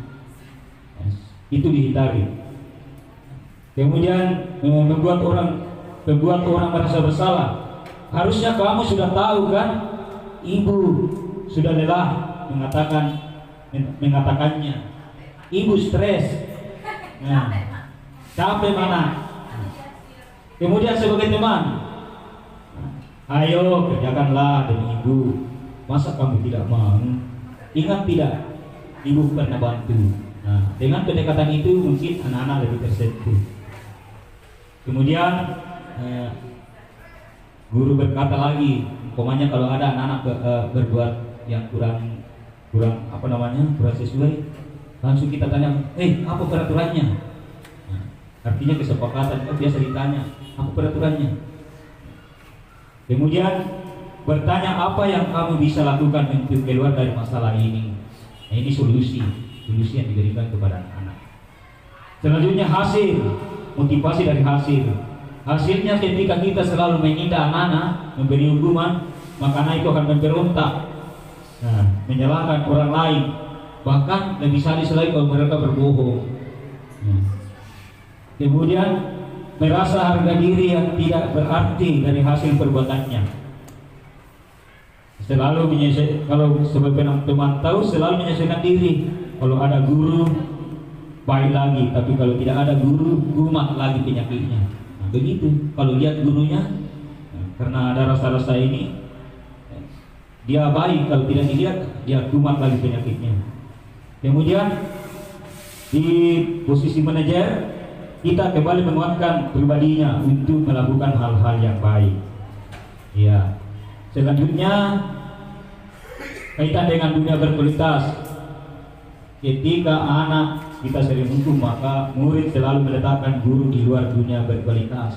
Itu dihindari. Kemudian membuat orang merasa bersalah. Harusnya kamu sudah tahu kan, ibu sudah lelah mengatakannya. Ibu stres. Nah, capek mana? Kemudian sebagai teman, ayo kerjakanlah demi ibu. Masa kamu tidak mau? Ingat tidak, ibu pernah bantu. Nah, dengan pendekatan itu mungkin anak-anak lebih tersentuh. Kemudian guru berkata lagi, umpamanya kalau ada anak-anak berbuat yang kurang sesuai, langsung kita tanya, apa peraturannya? Nah, artinya kesepakatan, biasa ditanya, apa peraturannya? Kemudian bertanya apa yang kamu bisa lakukan untuk keluar dari masalah ini. Nah, ini solusi yang diberikan kepada anak-anak. Selanjutnya hasil, motivasi dari hasil. Hasilnya ketika kita selalu menindak anak-anak, memberi hukuman, maka anak itu akan memberontak, menyalahkan orang lain, bahkan lebih sadis lagi kalau mereka berbohong. Kemudian merasa harga diri yang tidak berarti dari hasil perbuatannya. Selalu menyesuaikan, kalau sebagai pemantau selalu menyesuaikan diri. Kalau ada guru baik lagi, tapi kalau tidak ada guru kumat lagi penyakitnya. Nah, begitu. Kalau lihat gurunya, karena ada rasa-rasa ini, dia baik, kalau tidak dilihat dia kumat lagi penyakitnya. Kemudian di posisi manajer, kita kembali menguatkan pribadinya untuk melakukan hal-hal yang baik. Ya. Selanjutnya kaitan dengan dunia berkualitas. Ketika anak kita sering hukum, maka murid selalu meletakkan guru di luar dunia berkualitas.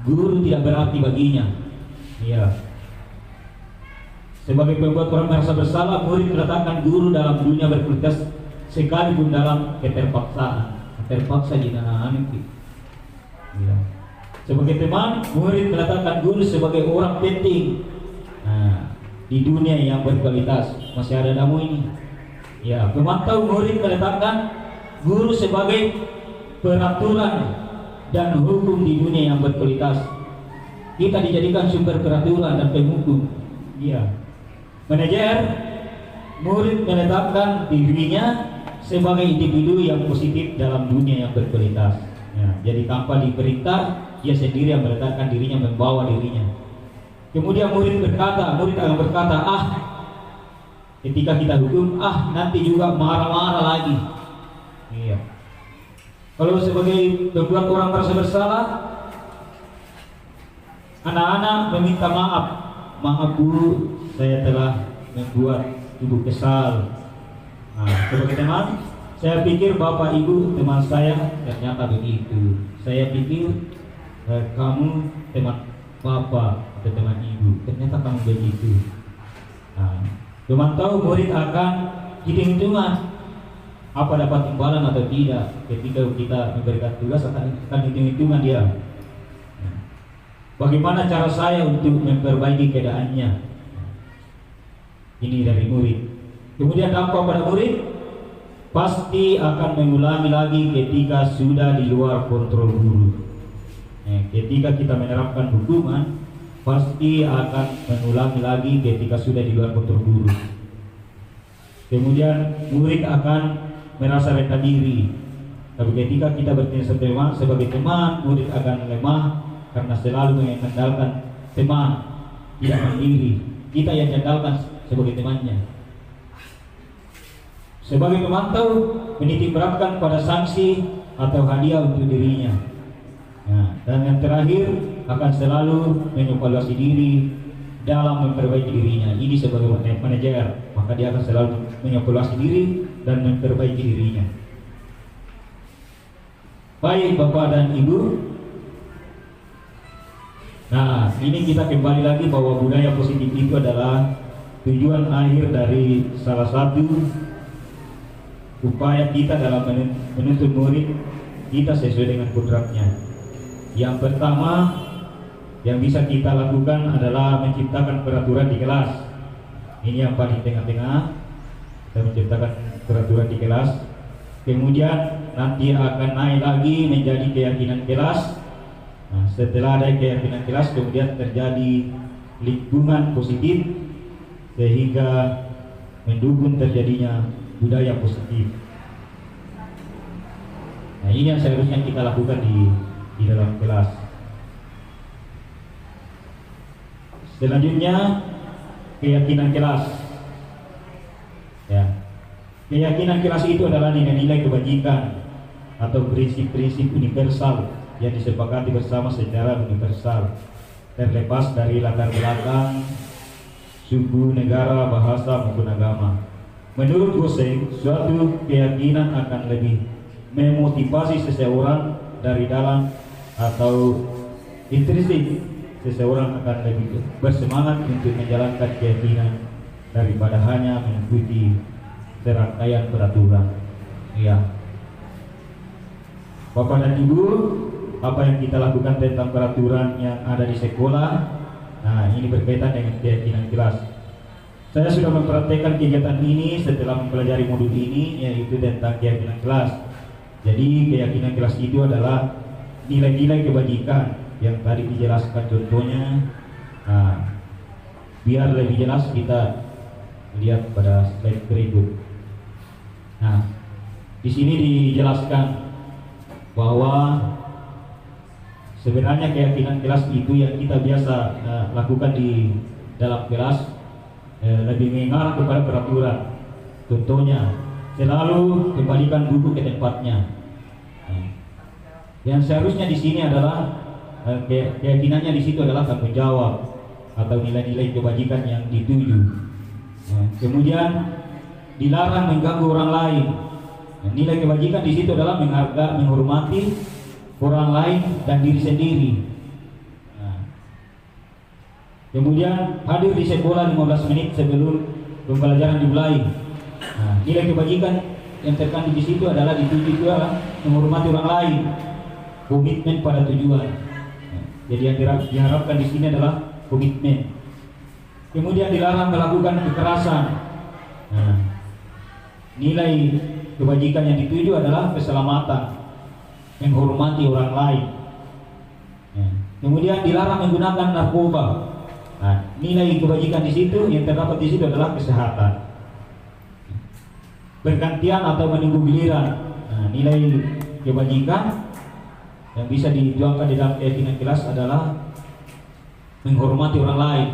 Guru tidak berarti baginya. Ya. Sebagai pembuat orang merasa bersalah, murid meletakkan guru dalam dunia berkualitas sekalipun dalam keterpaksaan. Terpaksa di anak ya. Sebagai teman, murid meletakkan guru sebagai orang penting di dunia yang berkualitas. Masih ada tamu ini. Ya, pemantau murid meletakkan guru sebagai peraturan dan hukum di dunia yang berkualitas. Kita dijadikan sumber peraturan dan penghukum. Ya. Manajer, murid meletakkan dirinya sebagai individu yang positif dalam dunia yang berkualitas. Ya, jadi tanpa diperintah, dia sendiri yang meletakkan dirinya, membawa dirinya. Kemudian murid akan berkata, ketika kita hukum, nanti juga marah-marah lagi. Iya. Kalau sebagai membuat orang merasa bersalah, anak-anak meminta maaf. Maaf Bu, saya telah membuat Ibu kesal. Sebagai teman, saya pikir Bapak Ibu teman saya ternyata begitu. Saya pikir kamu teman Bapak atau teman Ibu, ternyata kamu begitu. Teman tahu murid akan hitung-hitungan apa dapat imbalan atau tidak ketika kita memberikan tugas, akan hitung-hitungan dia. Bagaimana cara saya untuk memperbaiki keadaannya? Ini dari murid. Kemudian dampak pada murid pasti akan mengulangi lagi ketika sudah di luar kontrol guru. Ketika kita menerapkan hukuman, pasti akan mengulangi lagi ketika sudah di luar kontrol guru. Kemudian murid akan merasa rendah diri. Tapi ketika kita bertindak sebagai teman, murid akan lemah karena selalu mengandalkan teman, tidak mandiri. Kita yang diandalkan sebagai temannya. Sebagai pemantau, menitik beratkan pada sanksi atau hadiah untuk dirinya. Dan yang terakhir, akan selalu mengevaluasi diri dalam memperbaiki dirinya. Ini sebagai manajer, maka dia akan selalu mengevaluasi diri dan memperbaiki dirinya. Baik Bapak dan Ibu, ini kita kembali lagi bahwa budaya positif itu adalah tujuan akhir dari salah satu upaya kita dalam menuntut murid kita sesuai dengan kodratnya. Yang pertama yang bisa kita lakukan adalah menciptakan peraturan di kelas. Ini yang paling tengah-tengah, kita menciptakan peraturan di kelas. Kemudian nanti akan naik lagi menjadi keyakinan kelas. Setelah ada keyakinan kelas, kemudian terjadi lingkungan positif sehingga mendukung terjadinya budaya positif. Ini yang seharusnya kita lakukan di dalam kelas. Selanjutnya, keyakinan kelas. Keyakinan kelas itu adalah nilai-nilai kebajikan atau prinsip-prinsip universal yang disepakati bersama secara universal, terlepas dari latar belakang, suku, negara, bahasa maupun agama. Menurut Goseng, suatu keyakinan akan lebih memotivasi seseorang dari dalam atau intrinsik. Seseorang akan lebih bersemangat untuk menjalankan keyakinan daripada hanya mengikuti serangkaian peraturan. Bapak dan Ibu, apa yang kita lakukan tentang peraturan yang ada di sekolah, ini berkaitan dengan keyakinan kelas. Saya sudah mempraktekkan kegiatan ini setelah mempelajari modul ini, yaitu tentang keyakinan kelas. Jadi keyakinan kelas itu adalah nilai-nilai kebajikan yang tadi dijelaskan contohnya. Biar lebih jelas kita lihat pada slide berikut. Di sini dijelaskan bahwa sebenarnya keyakinan kelas itu yang kita biasa lakukan di dalam kelas lebih mengarah kepada peraturan. Contohnya, selalu kembalikan buku ke tempatnya. Yang seharusnya di sini adalah keyakinannya di situ adalah tanggung jawab atau nilai-nilai kebajikan yang dituju. Kemudian dilarang mengganggu orang lain. Nilai kebajikan di situ adalah menghargai, menghormati orang lain dan diri sendiri. Kemudian hadir di sekolah 15 menit sebelum pembelajaran dimulai. Nah, nilai kebajikan yang terkandung di situ adalah dituju itu adalah menghormati orang lain, komitmen pada tujuan. Nah, jadi yang diharapkan di sini adalah komitmen. Kemudian dilarang melakukan kekerasan. Nah, nilai kebajikan yang dituju adalah keselamatan, menghormati orang lain. Nah, kemudian dilarang menggunakan narkoba. Nah, nilai kebajikan di situ yang terdapat di situ adalah kesehatan. Bergantian atau menunggu giliran. Nah, nilai kebajikan yang bisa dituangkan di dalam keyakinan kelas adalah menghormati orang lain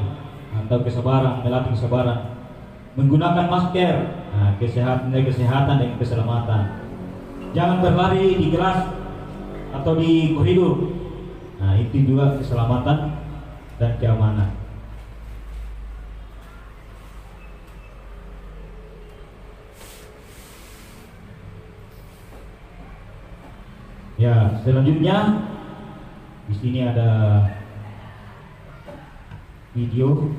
atau kesabaran, melatih kesabaran. Menggunakan masker, nah, kesehatan dan keselamatan. Jangan berlari di kelas atau di koridor. Nah, itu juga keselamatan dan keamanan. Ya, selanjutnya di sini ada video.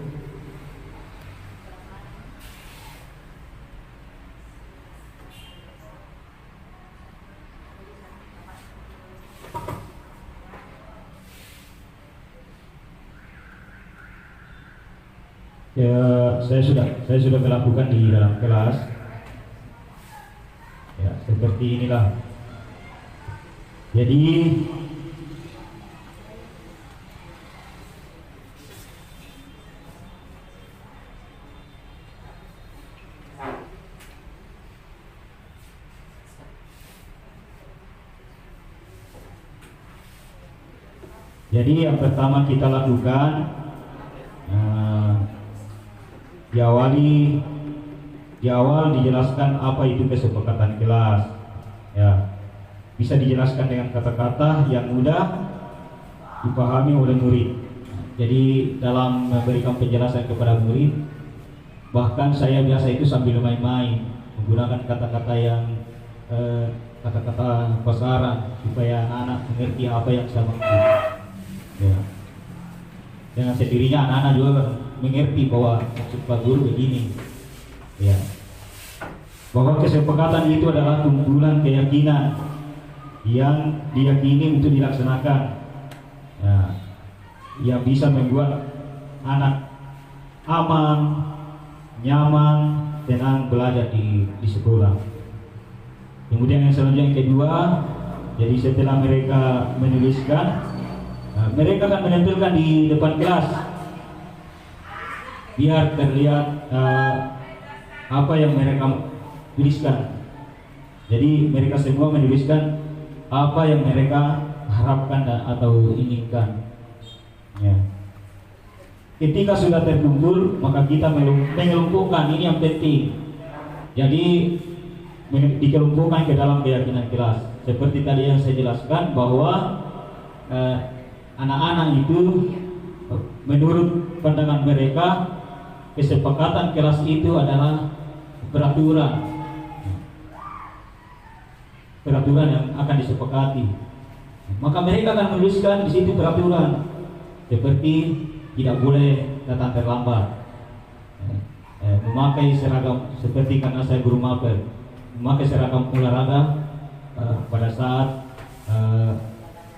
Ya, saya sudah melakukan di dalam kelas. Ya, seperti inilah. Jadi yang pertama kita lakukan di awal dijelaskan apa itu kesepakatan kelas. Ya, bisa dijelaskan dengan kata-kata yang mudah dipahami oleh murid. Jadi dalam memberikan penjelasan kepada murid, bahkan saya biasa itu sambil main-main menggunakan kata-kata yang kata-kata pasaran supaya anak-anak mengerti apa yang saya maksud. Ya. Dengan sendirinya anak-anak juga mengerti bahwa maksud Pak Guru begini. Ya. Bahwa kesepakatan itu adalah kumpulan keyakinan yang diyakini untuk dilaksanakan, ya, yang bisa membuat anak aman, nyaman, tenang belajar di sekolah. Kemudian yang selanjutnya yang kedua, jadi setelah mereka menuliskan, mereka akan menempelkan di depan kelas biar terlihat apa yang mereka tuliskan. Jadi mereka semua menuliskan apa yang mereka harapkan atau inginkan. Ya. Ketika sudah terkumpul, maka kita mengelompokkan, ini yang penting. Jadi dikelompokkan ke dalam keyakinan kelas. Seperti tadi yang saya jelaskan bahwa anak-anak itu menurut pandangan mereka kesepakatan kelas itu adalah peraturan yang akan disepakati. Maka mereka akan menuliskan di situ peraturan seperti tidak boleh datang terlambat, memakai seragam seperti karena saya guru mapel, memakai seragam olahraga pada saat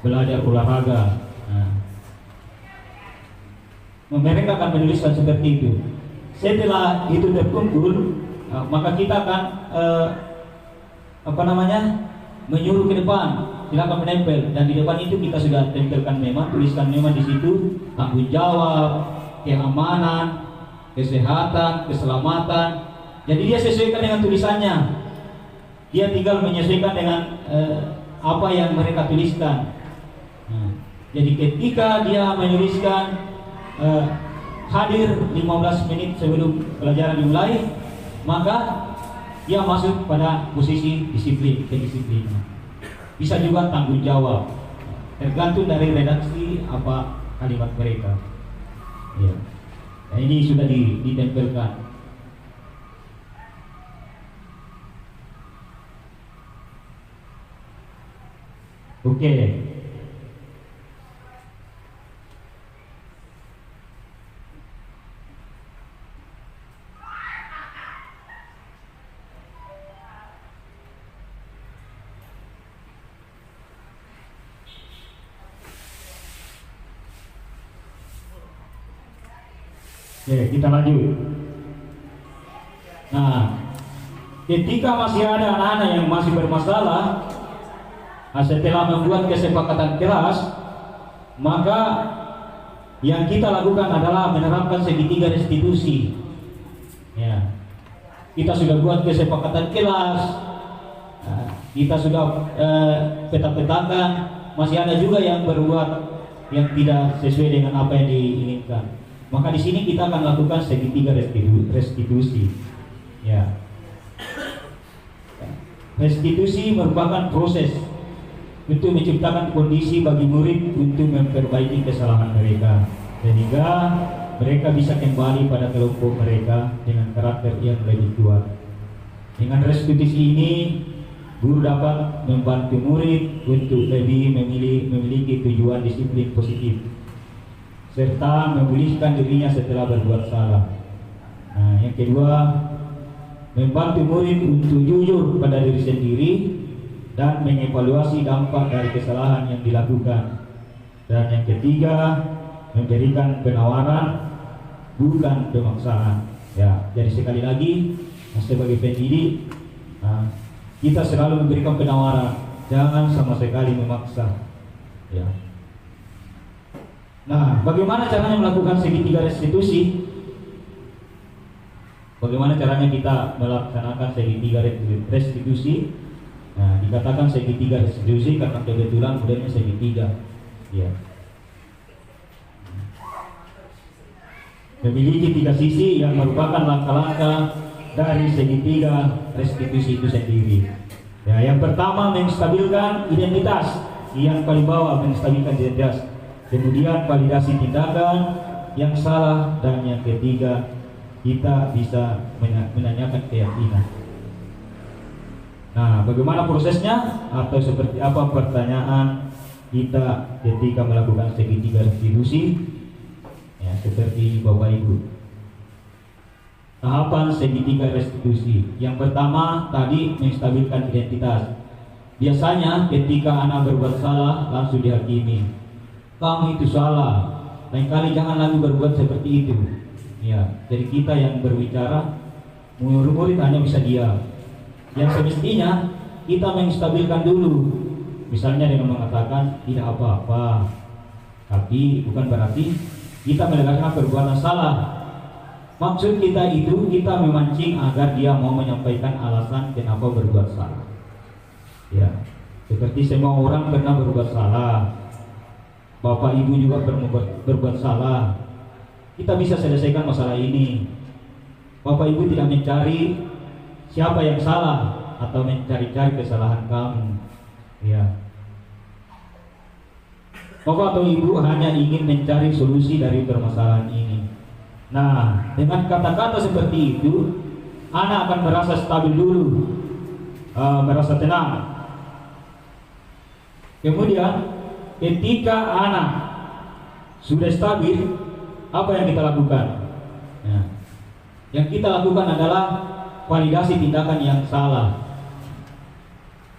belajar olahraga. Mereka akan menuliskan seperti itu. Setelah itu terkumpul, maka kita akan menyuruh ke depan, silakan menempel, dan di depan itu kita sudah tempelkan memang, tuliskan memang di situ tanggung jawab, keamanan, kesehatan, keselamatan. Jadi dia sesuaikan dengan tulisannya. Dia tinggal menyesuaikan dengan apa yang mereka tuliskan. Jadi ketika dia menuliskan hadir 15 menit sebelum pelajaran dimulai, maka dia masuk pada posisi disiplin, kedisiplinan. Bisa juga tanggung jawab, tergantung dari redaksi apa kalimat mereka. Ya. Nah, ini sudah ditempelkan. Oke. Oke, kita lanjut. Nah, ketika masih ada anak-anak yang masih bermasalah, setelah membuat kesepakatan kelas, maka yang kita lakukan adalah menerapkan segitiga restitusi. Ya, kita sudah buat kesepakatan kelas, kita sudah peta-petakan, masih ada juga yang berbuat yang tidak sesuai dengan apa yang diinginkan. Maka di sini kita akan lakukan segitiga restitusi. Ya. Restitusi merupakan proses untuk menciptakan kondisi bagi murid untuk memperbaiki kesalahan mereka, sehingga mereka bisa kembali pada kelompok mereka dengan karakter yang lebih kuat. Dengan restitusi ini, guru dapat membantu murid untuk lebih memiliki tujuan disiplin positif, serta memulihkan dirinya setelah berbuat salah. Nah, yang kedua, membantu murid untuk jujur pada diri sendiri dan mengevaluasi dampak dari kesalahan yang dilakukan. Dan yang ketiga, memberikan penawaran, bukan pemaksaan. Ya, jadi sekali lagi, sebagai pendidik, kita selalu memberikan penawaran, jangan sama sekali memaksa. Ya. Nah, bagaimana caranya melakukan segitiga restitusi? Bagaimana caranya kita melaksanakan segitiga restitusi? Nah, dikatakan segitiga restitusi karena kebetulan modelnya segitiga. Ya. Memiliki 3 sisi yang merupakan langkah-langkah dari segitiga restitusi itu sendiri. Ya, yang pertama menstabilkan identitas, yang paling bawah menstabilkan identitas. Kemudian validasi tindakan yang salah, dan yang ketiga kita bisa menanyakan keyakinan. Nah, bagaimana prosesnya atau seperti apa pertanyaan kita ketika melakukan segitiga restitusi? Ya, seperti Bapak Ibu. Tahapan segitiga restitusi. Yang pertama tadi menstabilkan identitas. Biasanya ketika anak berbuat salah langsung dihakimi. Kamu itu salah. Lain kali jangan lagi berbuat seperti itu. Ya, jadi kita yang berbicara, murid hanya bisa diam. Yang semestinya kita menstabilkan dulu. Misalnya dengan mengatakan tidak apa-apa, tapi bukan berarti kita melakukan perbuatan salah. Maksud kita itu kita memancing agar dia mau menyampaikan alasan kenapa berbuat salah. Ya, seperti semua orang pernah berbuat salah. Bapak Ibu juga pernah berbuat salah. Kita bisa selesaikan masalah ini. Bapak Ibu tidak mencari siapa yang salah atau mencari-cari kesalahan kamu. Ya. Bapak atau Ibu hanya ingin mencari solusi dari permasalahan ini. Nah, dengan kata-kata seperti itu, anak akan merasa stabil dulu, merasa tenang. Kemudian, ketika anak sudah stabil, apa yang kita lakukan? Nah, yang kita lakukan adalah validasi tindakan yang salah.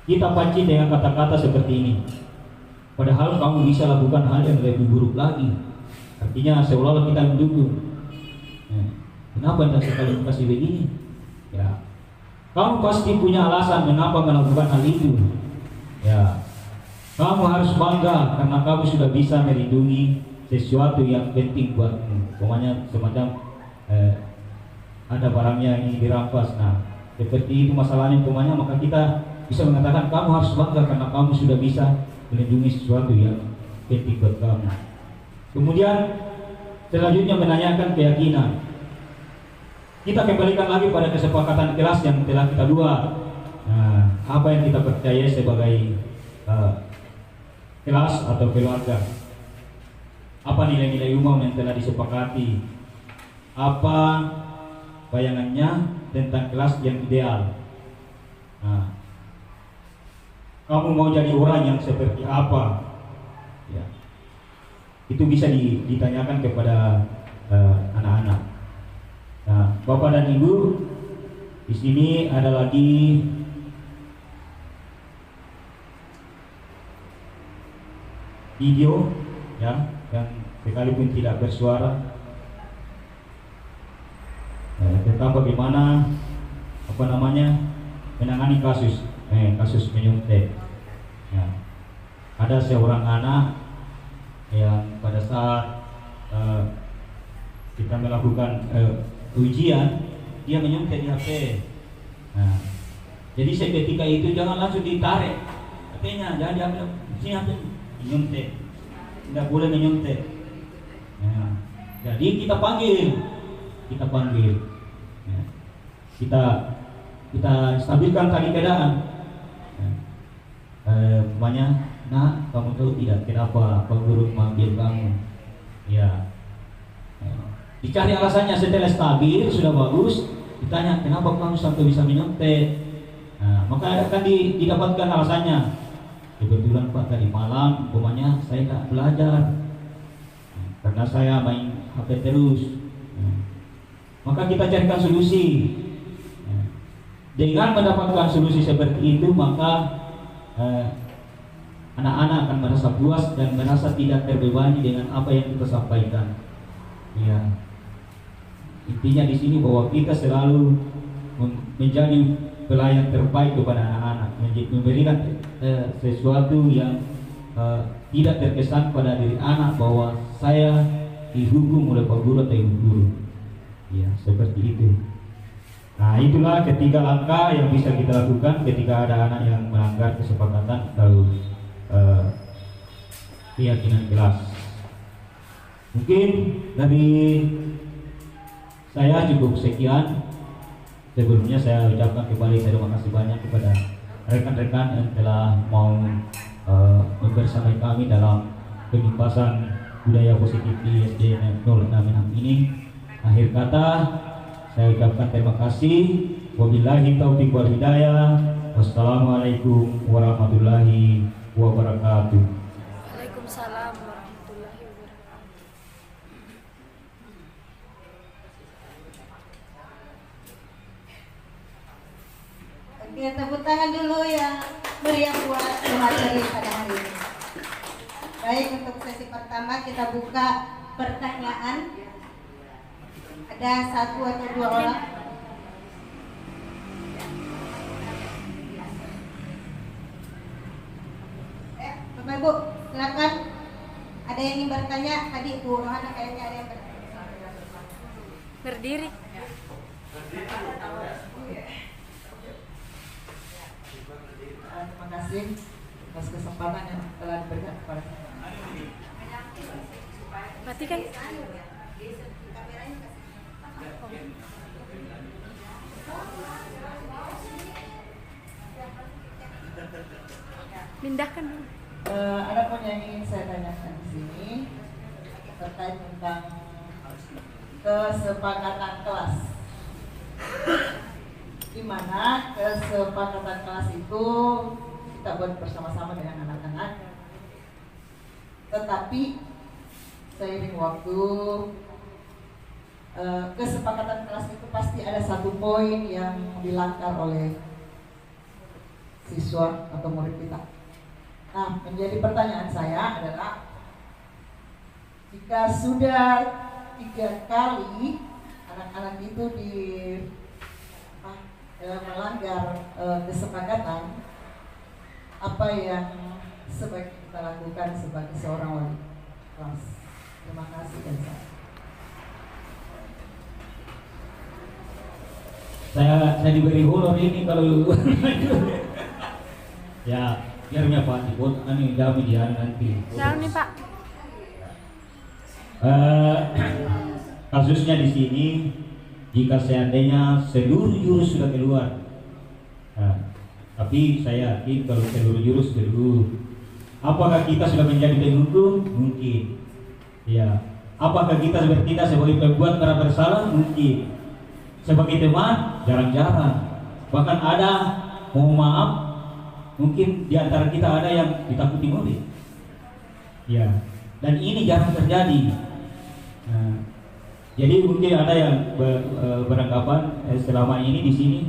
Kita pancing dengan kata-kata seperti ini. Padahal kamu bisa lakukan hal yang lebih buruk lagi. Artinya seolah-olah kita mendukung. Kenapa tidak sekali kasih begini? Ya, kamu pasti punya alasan mengapa melakukan hal itu. Ya, kamu harus bangga karena kamu sudah bisa melindungi sesuatu yang penting buatmu. Pokoknya semacam ada barangnya yang dirampas. Nah, seperti itu masalahnya pokoknya, maka kita bisa mengatakan kamu harus bangga karena kamu sudah bisa melindungi sesuatu yang penting buat kamu. Kemudian selanjutnya menanyakan keyakinan. Kita kembalikan lagi pada kesepakatan kelas yang telah kita buat. Nah, apa yang kita percaya sebagai kelas atau keluarga? Apa nilai-nilai umum yang telah disepakati? Apa bayangannya tentang kelas yang ideal? Nah, kamu mau jadi orang yang seperti apa? Ya, itu bisa ditanyakan kepada anak-anak. Nah, Bapak dan Ibu, di sini ada lagi video ya, yang sekalipun tidak bersuara. tentang bagaimana menangani kasus menyuntik. Ya. Ada seorang anak yang pada saat kita melakukan ujian, dia menyuntik di HP. Nah, jadi seketika itu jangan langsung ditarik HP-nya, jangan diambil sini HP, menyuntik, tidak boleh menyuntik. Nah, jadi kita panggil, ya. kita stabilkan tadi keadaan. Umpamanya, nah kamu tahu tidak kenapa Pak Guru memanggil kamu? Ya. Dicari alasannya, setelah stabil sudah bagus, ditanya kenapa kamu sampai bisa menyontek. Nah, maka akan didapatkan alasannya. Kebetulan Pak tadi malam, umpamanya saya tak belajar karena saya main HP terus. Maka kita carikan solusi. Dengan mendapatkan solusi seperti itu, maka anak-anak akan merasa puas dan merasa tidak terbebani dengan apa yang kita sampaikan. Ya. Intinya di sini bahwa kita selalu menjadi pelayan terbaik kepada anak-anak, memberikan sesuatu yang tidak terkesan pada diri anak bahwa saya dihukum oleh Pak Guru atau Ibu Guru. Ya, seperti itu. Nah, itulah ketiga langkah yang bisa kita lakukan ketika ada anak yang melanggar kesepakatan atau keyakinan kelas. Mungkin dari saya cukup sekian. Sebelumnya saya ucapkan kembali terima kasih banyak kepada rekan-rekan yang telah mau membersamai kami dalam penyebaran budaya positif di SD 06 ini. Akhir kata, saya ucapkan terima kasih. Wabillahi taufiq wal hidayah. Wassalamualaikum warahmatullahi wabarakatuh. Waalaikumsalam warahmatullahi wabarakatuh. Oke, tepuk tangan dulu yang meriah buat pemateri pada hari ini. Baik, untuk sesi pertama kita buka pertanyaan. Ada satu atau dua orang. Bapak Ibu, silakan. Ada yang ingin bertanya? Tadi Bu Rohana kayaknya ada yang bertanya. Berdiri. Terima kasih atas kesempatan yang telah diberikan kepada saya. Matikan. Pindahkan dulu. Ada pun yang ingin saya tanyakan di sini terkait tentang kesepakatan kelas, di mana kesepakatan kelas itu kita buat bersama-sama dengan anak-anak, tetapi seiring waktu kesepakatan kelas itu pasti ada satu poin yang dilanggar oleh siswa atau murid kita. Nah, menjadi pertanyaan saya adalah, jika sudah 3 kali anak-anak itu melanggar kesepakatan, apa yang sebaiknya kita lakukan sebagai seorang wali kelas? Terima kasih dan Saya diberi honor ini kalau ya biarnya Pak dibuat ini kami dia nanti. Jangan nih Pak. Kasusnya di sini, jika seandainya seluruh jurus sudah keluar, tapi saya yakin kalau seluruh jurus keluar, apakah kita sudah menjadi penghukum? Mungkin. Ya. Apakah kita sebagai pembuat para bersalah? Mungkin. Sebagai teman, jarang-jarang. Bahkan ada, mohon maaf, mungkin di antara kita ada yang ditakuti murid. Ya, dan ini jarang terjadi. Nah, jadi mungkin ada yang beranggapan selama ini di sini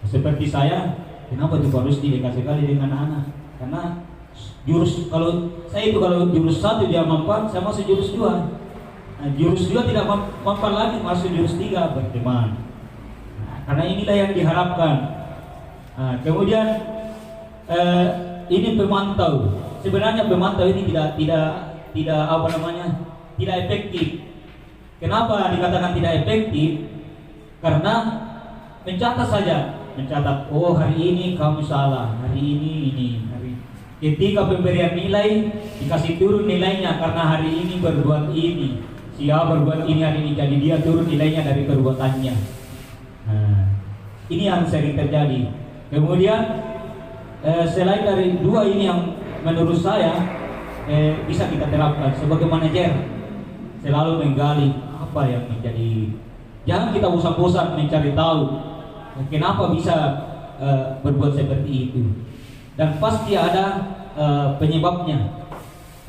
seperti saya, kenapa tuh harus dekat sekali dengan anak-anak? Karena jurus, kalau saya itu kalau jurus 1 dia mampan, saya masuk jurus 2. Nah, jurus 2 tidak mampan lagi, masuk jurus 3 berteman. karena inilah yang diharapkan. Nah, kemudian ini pemantau. Sebenarnya pemantau ini tidak apa namanya, tidak efektif. Kenapa dikatakan tidak efektif? Karena mencatat saja, mencatat, oh hari ini kamu salah, hari ini. Ketika pemberian nilai dikasih turun nilainya karena hari ini berbuat ini, si A berbuat ini hari ini, jadi dia turun nilainya dari perbuatannya. Nah, ini yang sering terjadi. Kemudian selain dari dua ini yang menurut saya bisa kita terapkan sebagai manajer, selalu menggali apa yang menjadi, jangan kita bosan-bosan mencari tahu kenapa bisa berbuat seperti itu, dan pasti ada penyebabnya.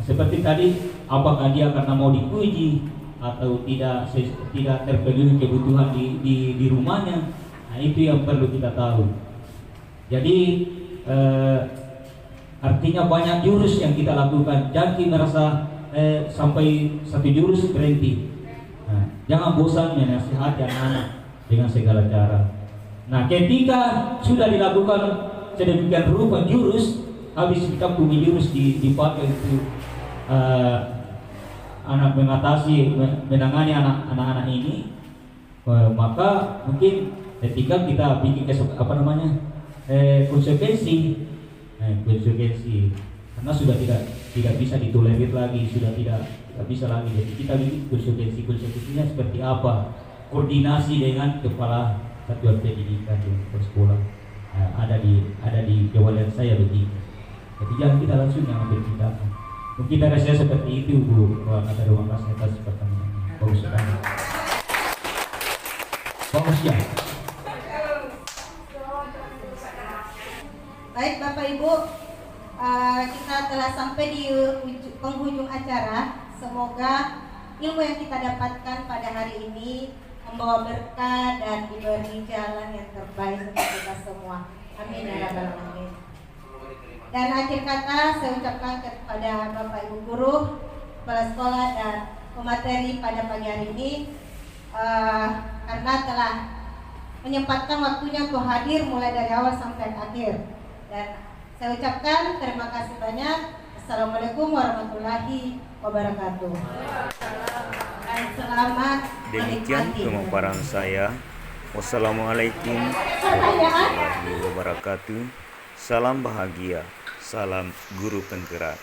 Seperti tadi, apakah dia karena mau dipuji atau tidak terpenuhi kebutuhan di rumahnya. Nah, itu yang perlu kita tahu. Jadi artinya banyak jurus yang kita lakukan. Jangan merasa sampai satu jurus berhenti. Nah, jangan bosan menasihati anak-anak dengan segala cara. Nah, ketika sudah dilakukan sedemikian rupa jurus, habis kita punya jurus dipakai itu anak menangani anak-anak ini, maka mungkin ketika kita bikin konsekuensi, karena sudah tidak bisa ditolerir lagi, sudah tidak bisa lagi. Jadi kita bikin konsekuensinya seperti apa, koordinasi dengan kepala satuan pendidikan di sekolah. Ada di kewajiban saya begitu. Jadi jangan kita langsung yang ambil tindakan. Mungkin dari saya seperti itu, Bu. Kata terima kasih atas pertanyaannya. Bagus sekali. Bagus ya. Baik Bapak Ibu, kita telah sampai di penghujung acara. Semoga ilmu yang kita dapatkan pada hari ini membawa berkah dan diberi jalan yang terbaik untuk kita semua. Amin ya rabbal alamin. Dan akhir kata saya ucapkan kepada Bapak Ibu guru, kepala sekolah dan pemateri pada pagi hari ini, karena telah menyempatkan waktunya untuk hadir mulai dari awal sampai akhir. Dan saya ucapkan terima kasih banyak. Assalamualaikum warahmatullahi wabarakatuh. Dan selamat Demikian menikmati. pemaparan saya. Wassalamualaikum warahmatullahi wabarakatuh. Salam bahagia, salam guru penggerak.